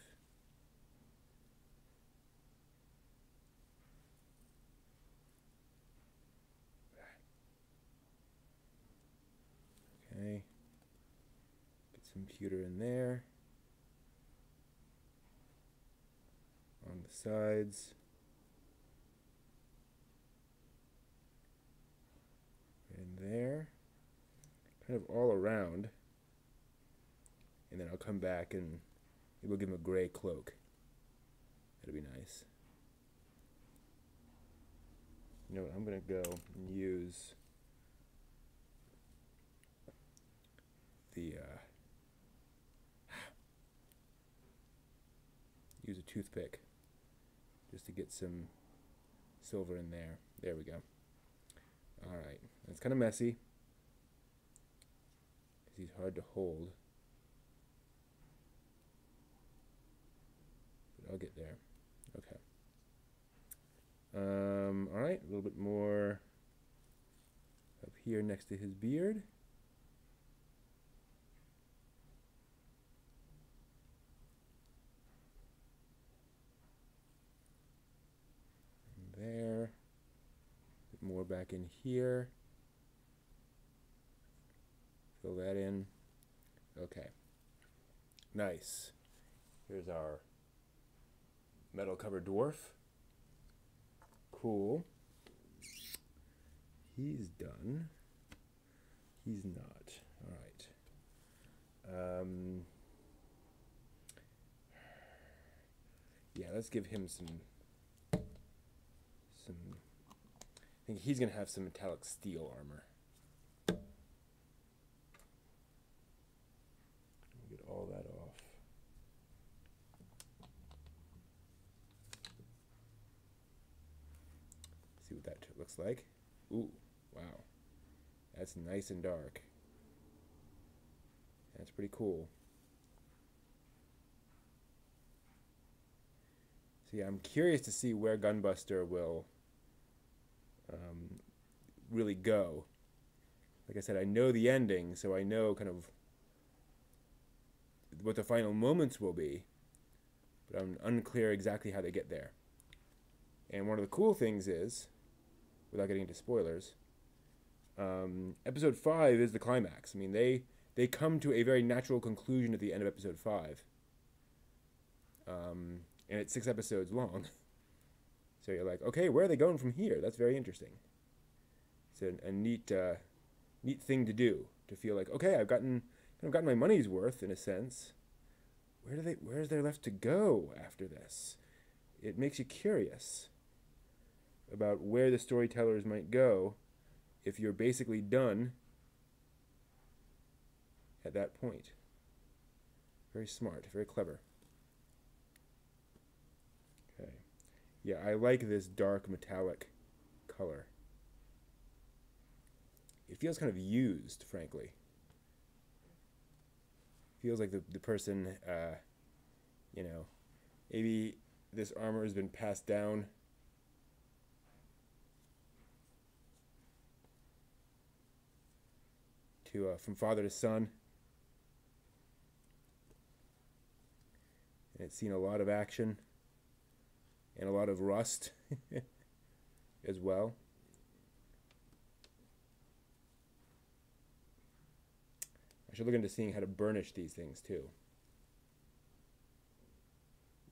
Okay. Get some pewter in there. On the sides. And there. Kind of all around. And then I'll come back and we'll give him a gray cloak. That'll be nice. You know what? I'm going to go and use the use a toothpick just to get some silver in there. There we go. All right. It's kind of messy because he's hard to hold. But I'll get there. Okay. All right. A little bit more up here next to his beard. There. A bit more back in here. Fill that in. Okay. Nice. Here's our metal covered dwarf. Cool. He's done. He's not. All right. Yeah, let's give him some. I think he's going to have some metallic steel armor. Get all that off. See what that looks like. Ooh, wow. That's nice and dark. That's pretty cool. So yeah, I'm curious to see where Gunbuster will really go. Like I said, I know the ending, so I know kind of what the final moments will be, but I'm unclear exactly how they get there. And one of the cool things is, without getting into spoilers, episode 5 is the climax. I mean, they come to a very natural conclusion at the end of episode 5. And it's 6 episodes long. So you're like, okay, where are they going from here? That's very interesting. It's a neat thing to do, to feel like, okay, I've gotten my money's worth in a sense. Where is there left to go after this? It makes you curious. about where the storytellers might go if you're basically done at that point. Very smart, very clever. Okay. Yeah, I like this dark metallic color. It feels kind of used, frankly. Feels like the person, you know, maybe this armor has been passed down to from father to son. And it's seen a lot of action and a lot of rust as well. I should look into seeing how to burnish these things too.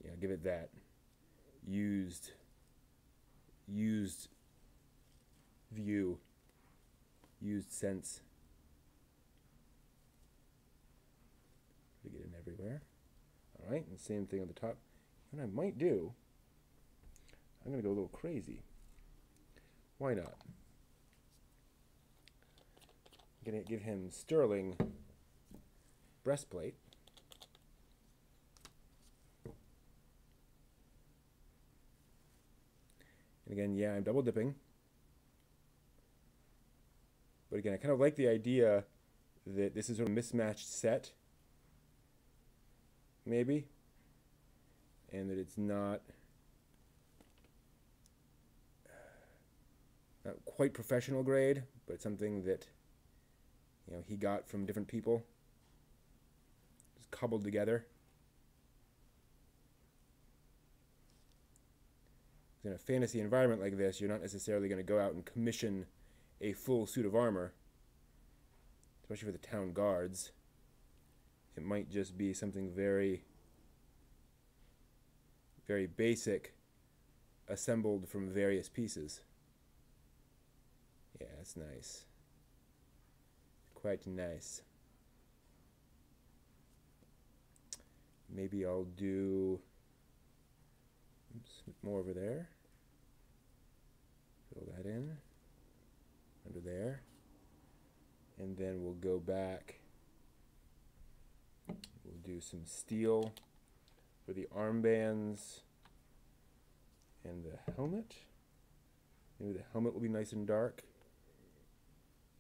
Yeah, give it that used view, used sense. We get in everywhere. All right, and same thing on the top. What I might do, I'm gonna go a little crazy. Why not? I'm gonna give him sterling breastplate. And again, yeah, I'm double dipping. But again, I kind of like the idea that this is sort of a mismatched set, maybe, and that it's not quite professional grade, but something that, you know, he got from different people, just cobbled together. In a fantasy environment like this, you're not necessarily going to go out and commission a full suit of armor, especially for the town guards. It might just be something very, very basic, assembled from various pieces. Yeah, that's nice. Quite nice. Maybe I'll do more over there. Fill that in under there, and then we'll go back. We'll do some steel for the armbands and the helmet. Maybe the helmet will be nice and dark.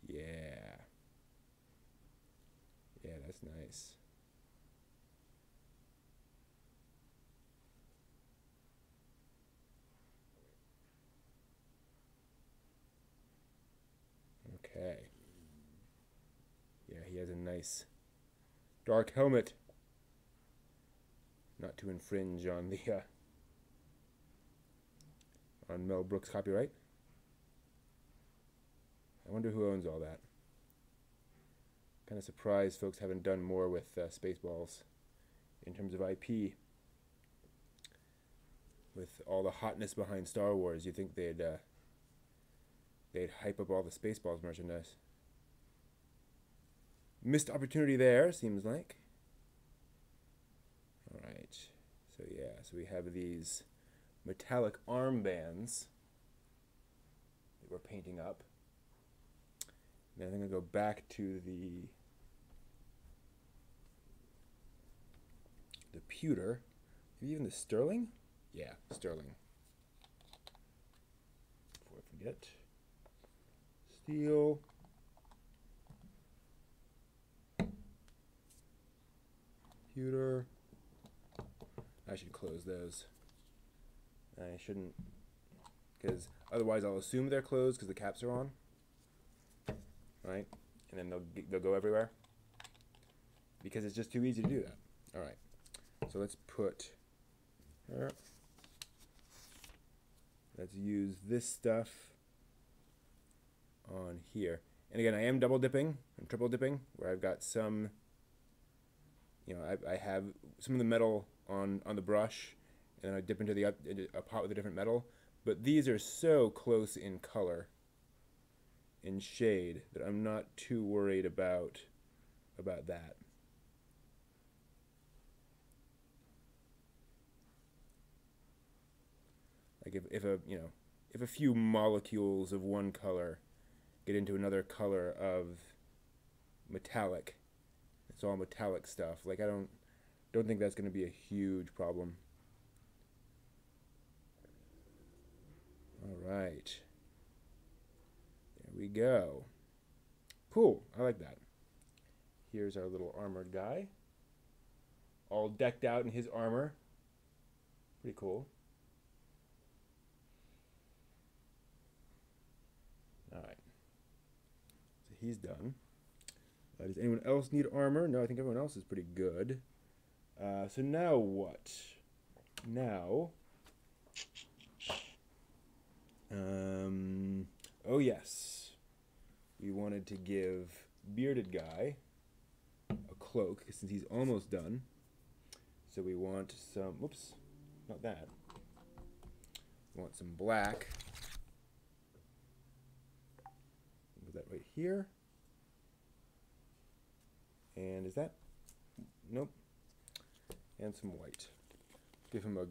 Yeah. Yeah, that's nice. Okay. Yeah, he has a nice dark helmet. Not to infringe on the on Mel Brooks' copyright. I wonder who owns all that. Kind of surprised folks haven't done more with Spaceballs in terms of IP. With all the hotness behind Star Wars, you'd think they'd hype up all the Spaceballs merchandise. Missed opportunity there, seems like. Alright, so yeah, so we have these metallic armbands that we're painting up. Now I'm going to go back to the pewter. Maybe even the sterling? Yeah, sterling. Before I forget. Steel. Pewter. I should close those. I shouldn't, because otherwise I'll assume they're closed because the caps are on. Right? And then they'll go everywhere. Because it's just too easy to do that. Alright. So let's put... let's use this stuff on here. And again, I am double dipping and triple dipping, where I've got some, you know, I have some of the metal on the brush, and then I dip into a pot with a different metal. But these are so close in color, in shade, that I'm not too worried about that. Like if if a few molecules of one color get into another color of metallic, it's all metallic stuff. Like I don't think that's going to be a huge problem. All right. There we go. Cool. I like that. Here's our little armored guy. All decked out in his armor. Pretty cool. All right. So he's done. Does anyone else need armor? No, I think everyone else is pretty good. So now what? Now... oh yes. We wanted to give Bearded Guy a cloak, since he's almost done. So we want some... Whoops. Not that. We want some black. Put that right here. And is that? Nope. And some white. Give him a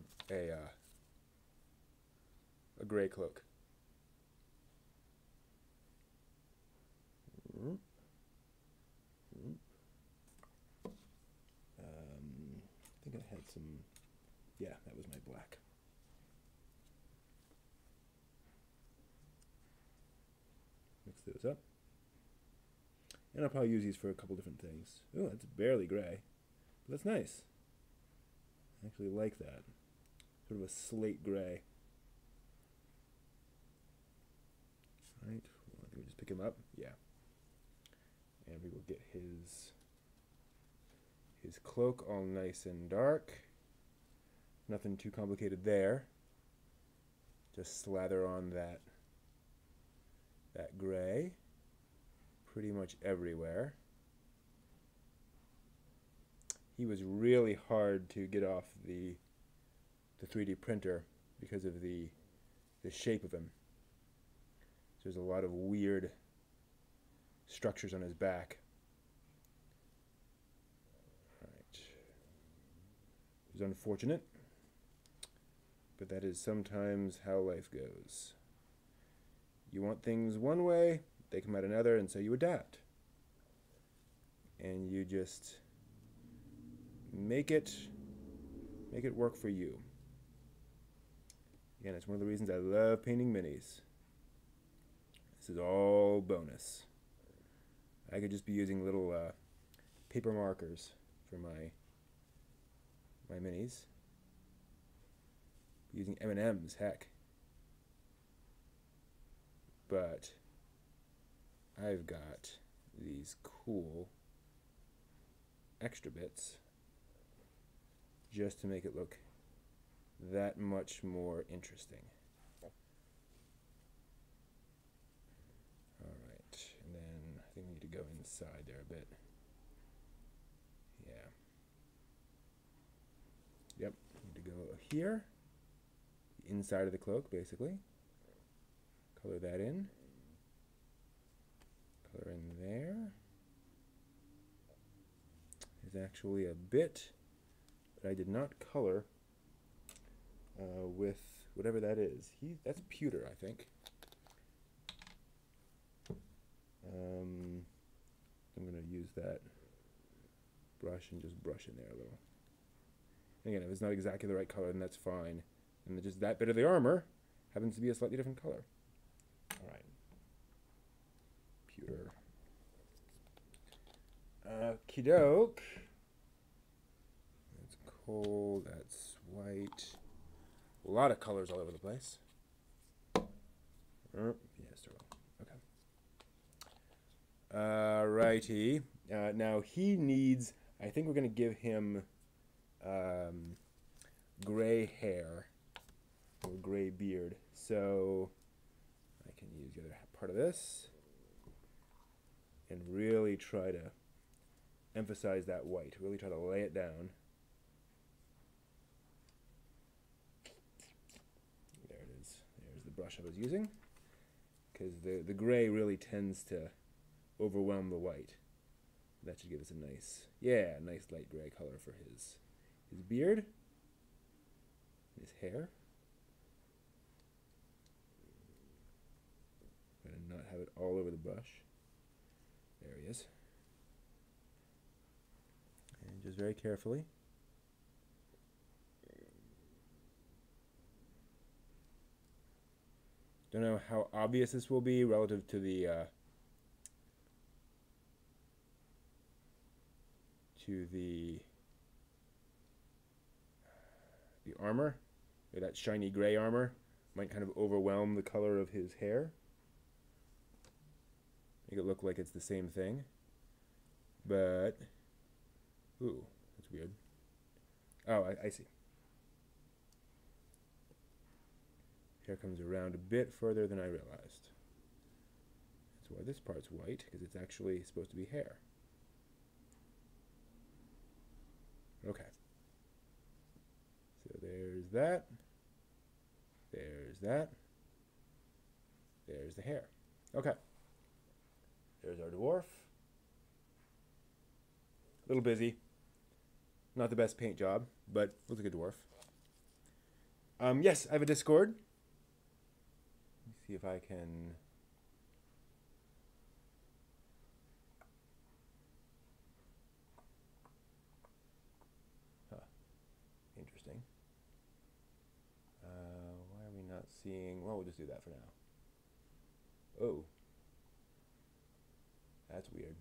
gray cloak. I think I had some. Yeah, that was my black. Mix those up. And I'll probably use these for a couple different things. Oh, that's barely gray. But that's nice. I actually like that. Sort of a slate gray. Right. Well, I think we just pick him up. Yeah. And we will get his cloak all nice and dark. Nothing too complicated there. Just slather on that gray pretty much everywhere. He was really hard to get off the 3D printer because of the shape of him. So there's a lot of weird structures on his back. Right. It was unfortunate, but that is sometimes how life goes. You want things one way, they come out another, and so you adapt. And you just make it work for you. Again, it's one of the reasons I love painting minis. This is all bonus. I could just be using little paper markers for my minis. Using M&Ms, heck. But I've got these cool extra bits just to make it look that much more interesting. Alright, and then I think we need to go inside there a bit. Yeah. Yep, need to go here. The inside of the cloak, basically. Color that in. Color in there. There's actually a bit that I did not color with whatever that is. That's pewter, I think. I'm going to use that brush and just brush in there a little. Again, if it's not exactly the right color, then that's fine. And just that bit of the armor happens to be a slightly different color. All right. Pewter. Okie doke. That's coal, that's white. A lot of colors all over the place. Yeah, still. Okay. Alrighty. Now he needs, I think we're going to give him gray hair or gray beard. So I can use the other part of this and really try to emphasize that white. Really try to lay it down. There it is. There's the brush I was using. Because the gray really tends to overwhelm the white. That should give us a nice, nice light gray color for his beard, his hair. have it all over the brush. There he is. And just very carefully. Don't know how obvious this will be relative to the armor. That shiny gray armor might kind of overwhelm the color of his hair. Make it look like it's the same thing. But, ooh, that's weird. Oh, I see. Hair comes around a bit further than I realized. That's why this part's white, because it's actually supposed to be hair. Okay. So there's that. There's that. There's the hair. Okay. There's our dwarf. A little busy. Not the best paint job, but looks like a dwarf. Yes, I have a Discord. Let me see if I can... Huh. Interesting. Why are we not seeing... Well, we'll just do that for now. Oh. That's weird.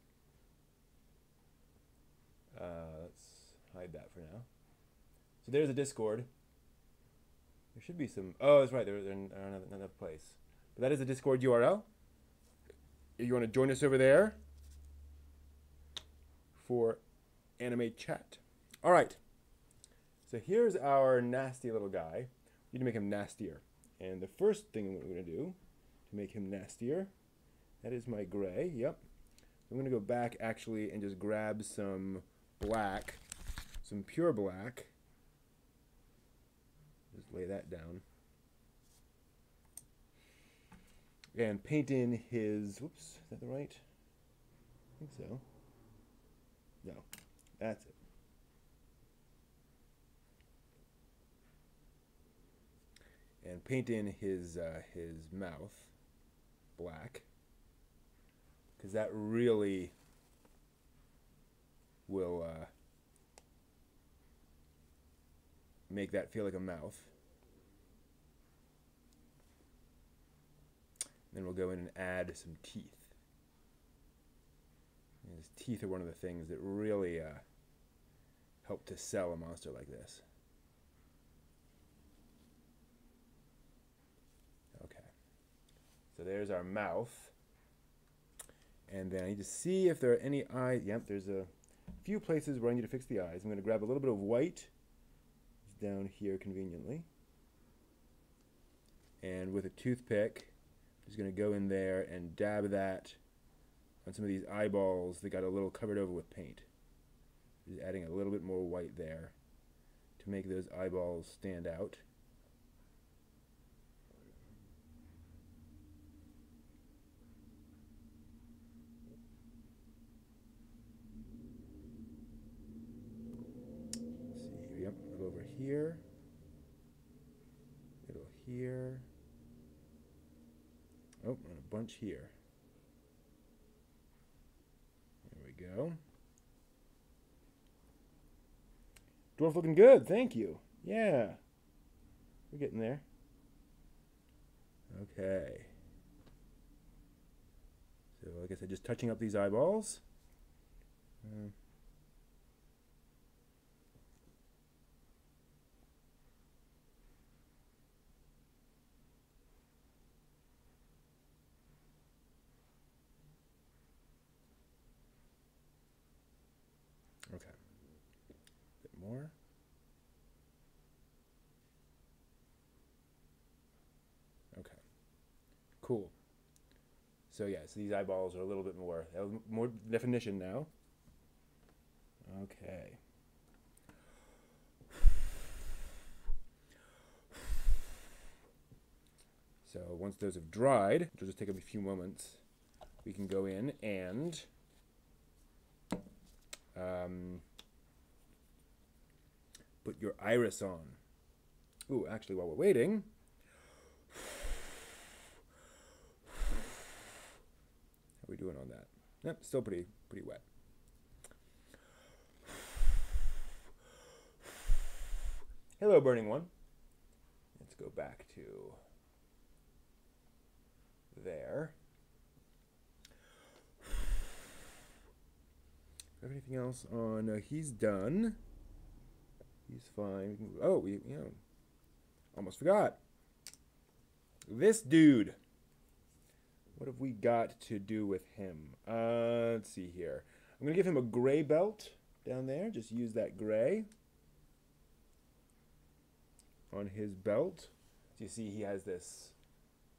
Let's hide that for now. So there's a Discord. There should be some... Oh, that's right. They're in another place. But that is a Discord URL. If you want to join us over there for anime chat. All right. So here's our nasty little guy. We need to make him nastier. And the first thing we're going to do to make him nastier, that is my gray. Yep. I'm going to go back actually and just grab some black, some pure black. Just lay that down. And paint in his, whoops, is that the right? I think so. No, that's it. And paint in his mouth black, because that really will make that feel like a mouth. Then we'll go in and add some teeth. And his teeth are one of the things that really help to sell a monster like this. Okay. So there's our mouth. And then I need to see if there are any eyes. Yep, there's a few places where I need to fix the eyes. I'm going to grab a little bit of white. It's down here conveniently. And with a toothpick, I'm just going to go in there and dab that on some of these eyeballs that got a little covered over with paint. Just adding a little bit more white there to make those eyeballs stand out. Let's see, yep, a little over here, middle here. Oh, and a bunch here. There we go. Dwarf looking good, thank you. Yeah. We're getting there. Okay. So, like I said, just touching up these eyeballs. Okay. A bit more. Okay. Cool. So yeah, so these eyeballs are a little bit more definition now. Okay. So once those have dried, which will just take a few moments, we can go in and put your iris on. Ooh, actually, while we're waiting, doing on that? Yep, still pretty wet. Hello, burning one. Let's go back to there. Anything else on? He's done. He's fine. Oh, you know, almost forgot. This dude. What have we got to do with him? Let's see here. I'm gonna give him a gray belt down there. Just use that gray on his belt. So you see he has this.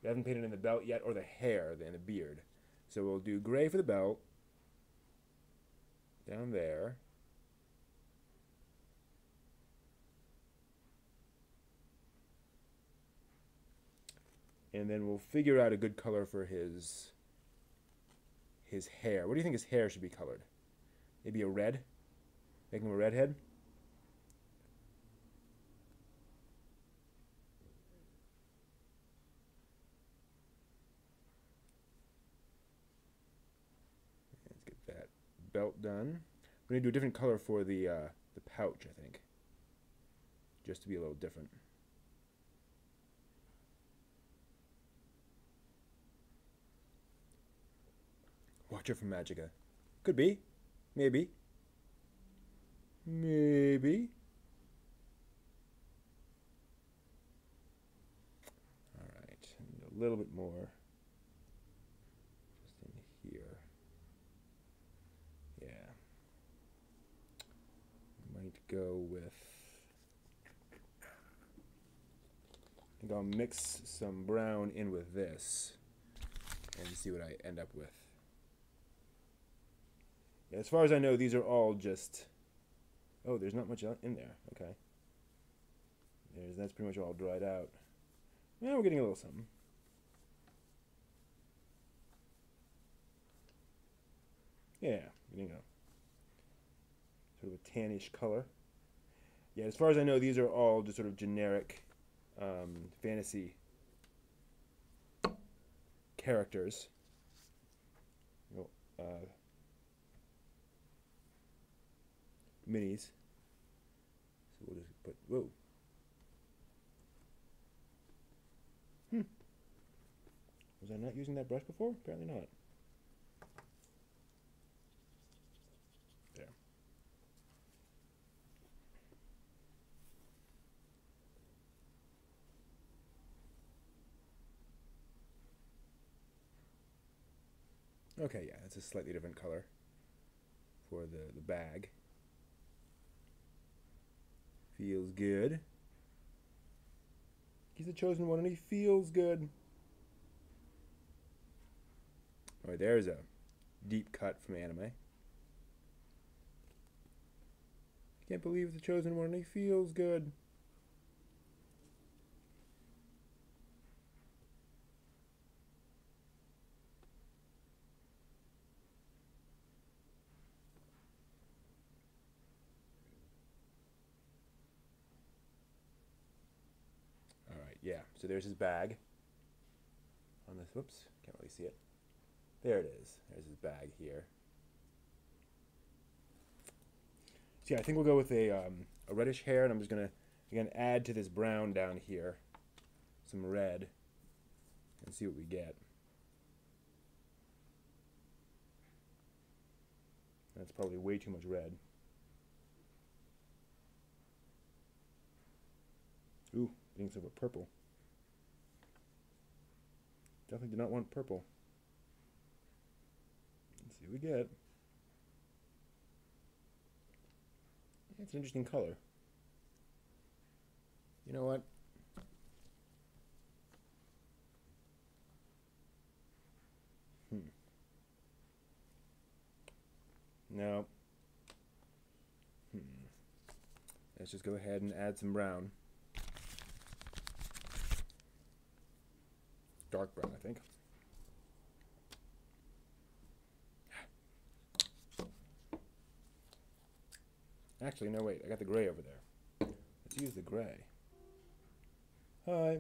We haven't painted in the belt yet, or the hair, and the beard. So we'll do gray for the belt. Down there. And then we'll figure out a good color for his hair. What do you think his hair should be colored? Maybe a red? Make him a redhead? Let's get that belt done. We're going to do a different color for the pouch, I think. Just to be a little different. Watcher from Magica. Could be. Maybe. Maybe. Alright. A little bit more. Just in here. Yeah. Might go with... I think I'll mix some brown in with this and see what I end up with. Yeah, as far as I know, these are all just... Oh, there's not much in there. Okay. That's pretty much all dried out. Yeah, we're getting a little something. Yeah, getting a sort of a tannish color. Yeah, as far as I know, these are all just sort of generic fantasy characters. Minis. So we'll just put, whoa. Was I not using that brush before? Apparently not. There. Okay, yeah, it's a slightly different color for the bag. Feels good. He's the chosen one and he feels good. Alright, there's a deep cut from anime. Can't believe the chosen one and he feels good. Yeah, so there's his bag on this. Whoops, can't really see it. There it is. There's his bag here. So yeah, I think we'll go with a reddish hair, and I'm just gonna again add to this brown down here some red and see what we get. That's probably way too much red. Ooh, getting some of a purple. Definitely do not want purple. Let's see what we get. It's an interesting color. You know what? No. Let's just go ahead and add some brown. Dark brown, I think. Actually, no, wait. I got the gray over there. Let's use the gray. Hi.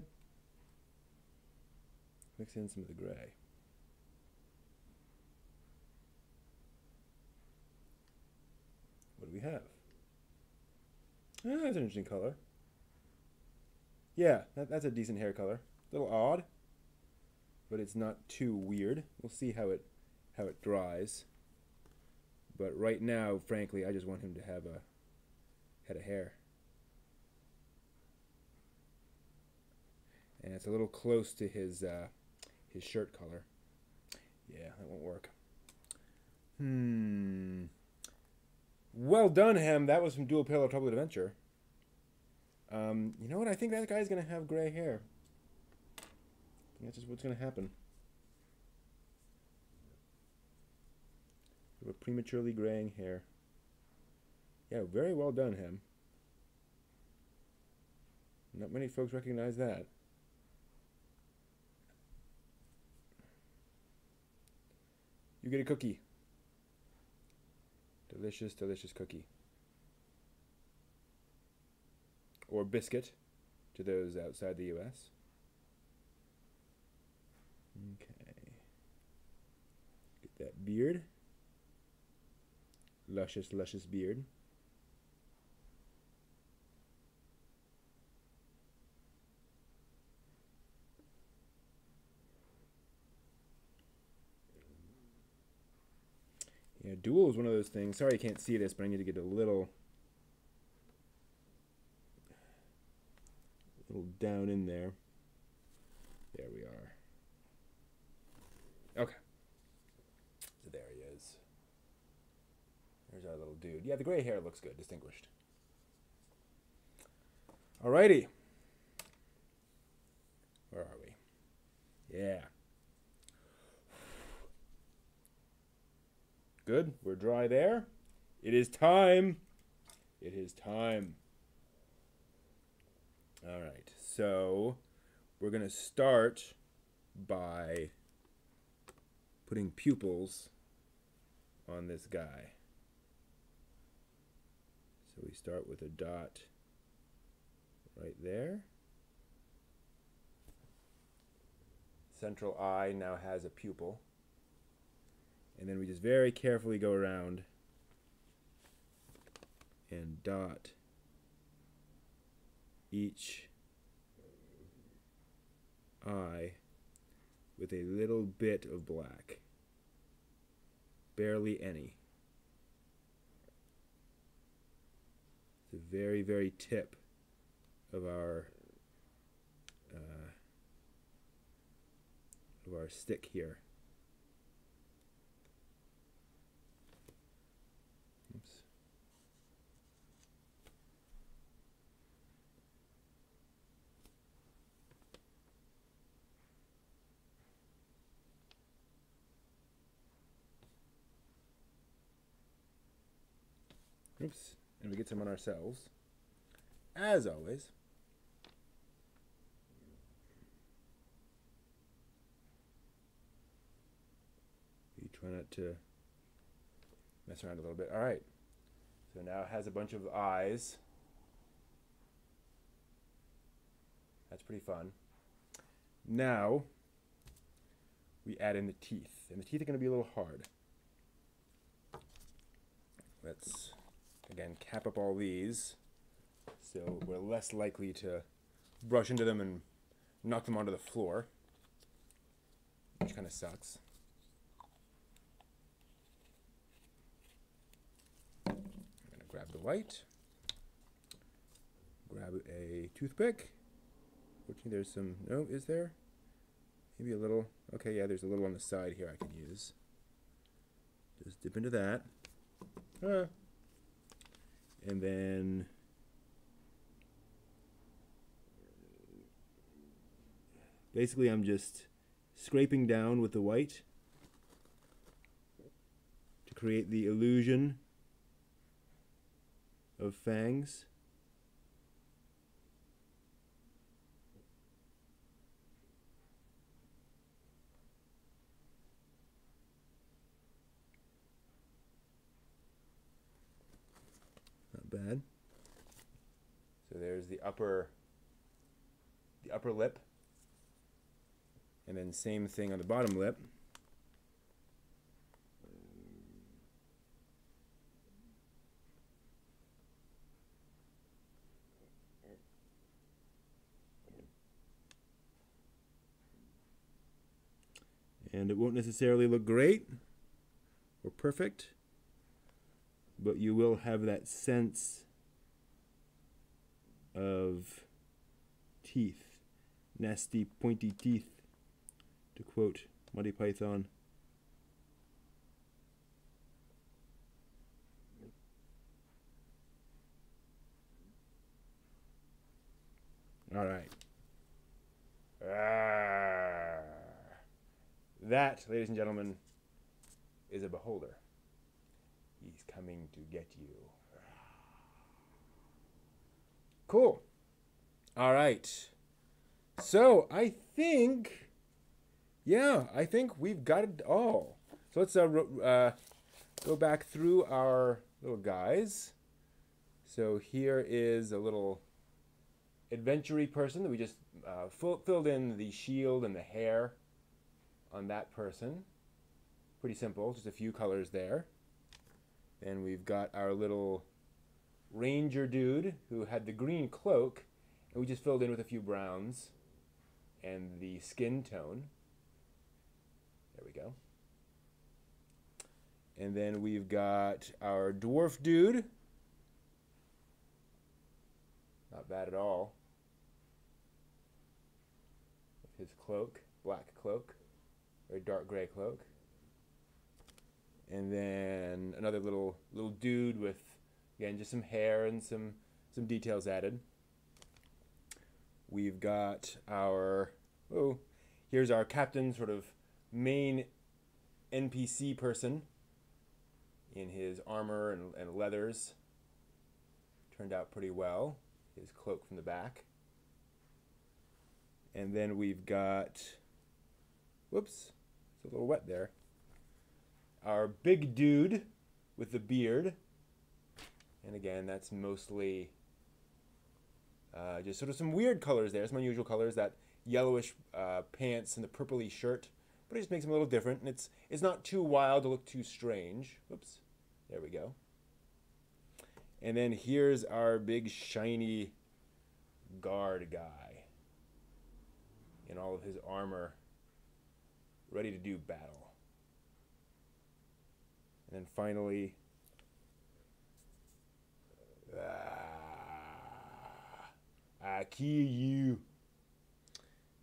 Mix in some of the gray. have? Ah, that's an interesting color. Yeah, that's a decent hair color. A little odd, but it's not too weird. We'll see how it dries. But right now, frankly, I just want him to have a head of hair. And it's a little close to his shirt color. Yeah, that won't work. Well done, Hem. That was from Dual Parallel Troubled Adventure. You know what? I think that guy's gonna have gray hair. That's just what's gonna happen. A prematurely graying hair. Yeah, very well done, Hem. Not many folks recognize that. You get a cookie. Delicious, delicious cookie. Or biscuit to those outside the US. Okay. Get that beard. Luscious, luscious beard. Yeah, Dual is one of those things. Sorry you can't see this, but I need to get a little down in there. There we are. Okay. So there he is. There's our little dude. Yeah, the gray hair looks good, distinguished. Alrighty. Where are we? Yeah. Good. We're dry there. It is time. It is time. All right. So we're going to start by putting pupils on this guy. So we start with a dot right there. Central eye now has a pupil. And then we just very carefully go around and dot each eye with a little bit of black. Barely any. The very, very tip of our stick here. Oops. Oops. And we get some on ourselves. As always. We try not to mess around a little bit. Alright. So now it has a bunch of eyes. That's pretty fun. Now we add in the teeth. And the teeth are going to be a little hard. Let's, again, cap up all these so we're less likely to brush into them and knock them onto the floor, which kind of sucks. I'm going to grab the white, grab a toothpick. Fortunately, there's some, no, is there? Maybe a little, okay, yeah, there's a little on the side here I can use. Just dip into that. And then basically I'm just scraping down with the white to create the illusion of fangs. Bad. So there's the upper lip, and then same thing on the bottom lip. And it won't necessarily look great or perfect, but you will have that sense of teeth, nasty pointy teeth, to quote Monty Python. All right. That, ladies and gentlemen, is a beholder. He's coming to get you. Cool. All right. So I think we've got it all. So let's go back through our little guys. So here is a little adventure-y person that we just filled in the shield and the hair on that person. Pretty simple, just a few colors there. Then we've got our little ranger dude who had the green cloak, and we just filled in with a few browns and the skin tone. There we go. And then we've got our dwarf dude. Not bad at all. His cloak, black cloak, or dark gray cloak. And then another little dude with, again, just some hair and some details added. We've got our, here's our captain, sort of main NPC person in his armor and leathers. Turned out pretty well. His cloak from the back. And then we've got, whoops, it's a little wet there. Our big dude with the beard. And again, that's mostly just sort of some weird colors there, some unusual colors, that yellowish pants and the purpley shirt. But it just makes him a little different, and it's not too wild to look too strange. Whoops, there we go. And then here's our big shiny guard guy in all of his armor, ready to do battle. And then finally, I kill you.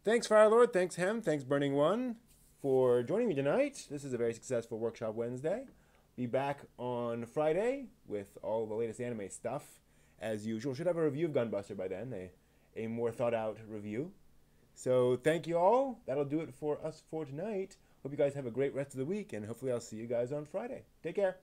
Thanks, Firelord. Thanks, Hem. Thanks, Burning One, for joining me tonight. This is a very successful Workshop Wednesday. Be back on Friday with all the latest anime stuff, as usual. Should have a review of Gunbuster by then, a more thought-out review. So thank you all. That'll do it for us for tonight. Hope you guys have a great rest of the week, and hopefully I'll see you guys on Friday. Take care.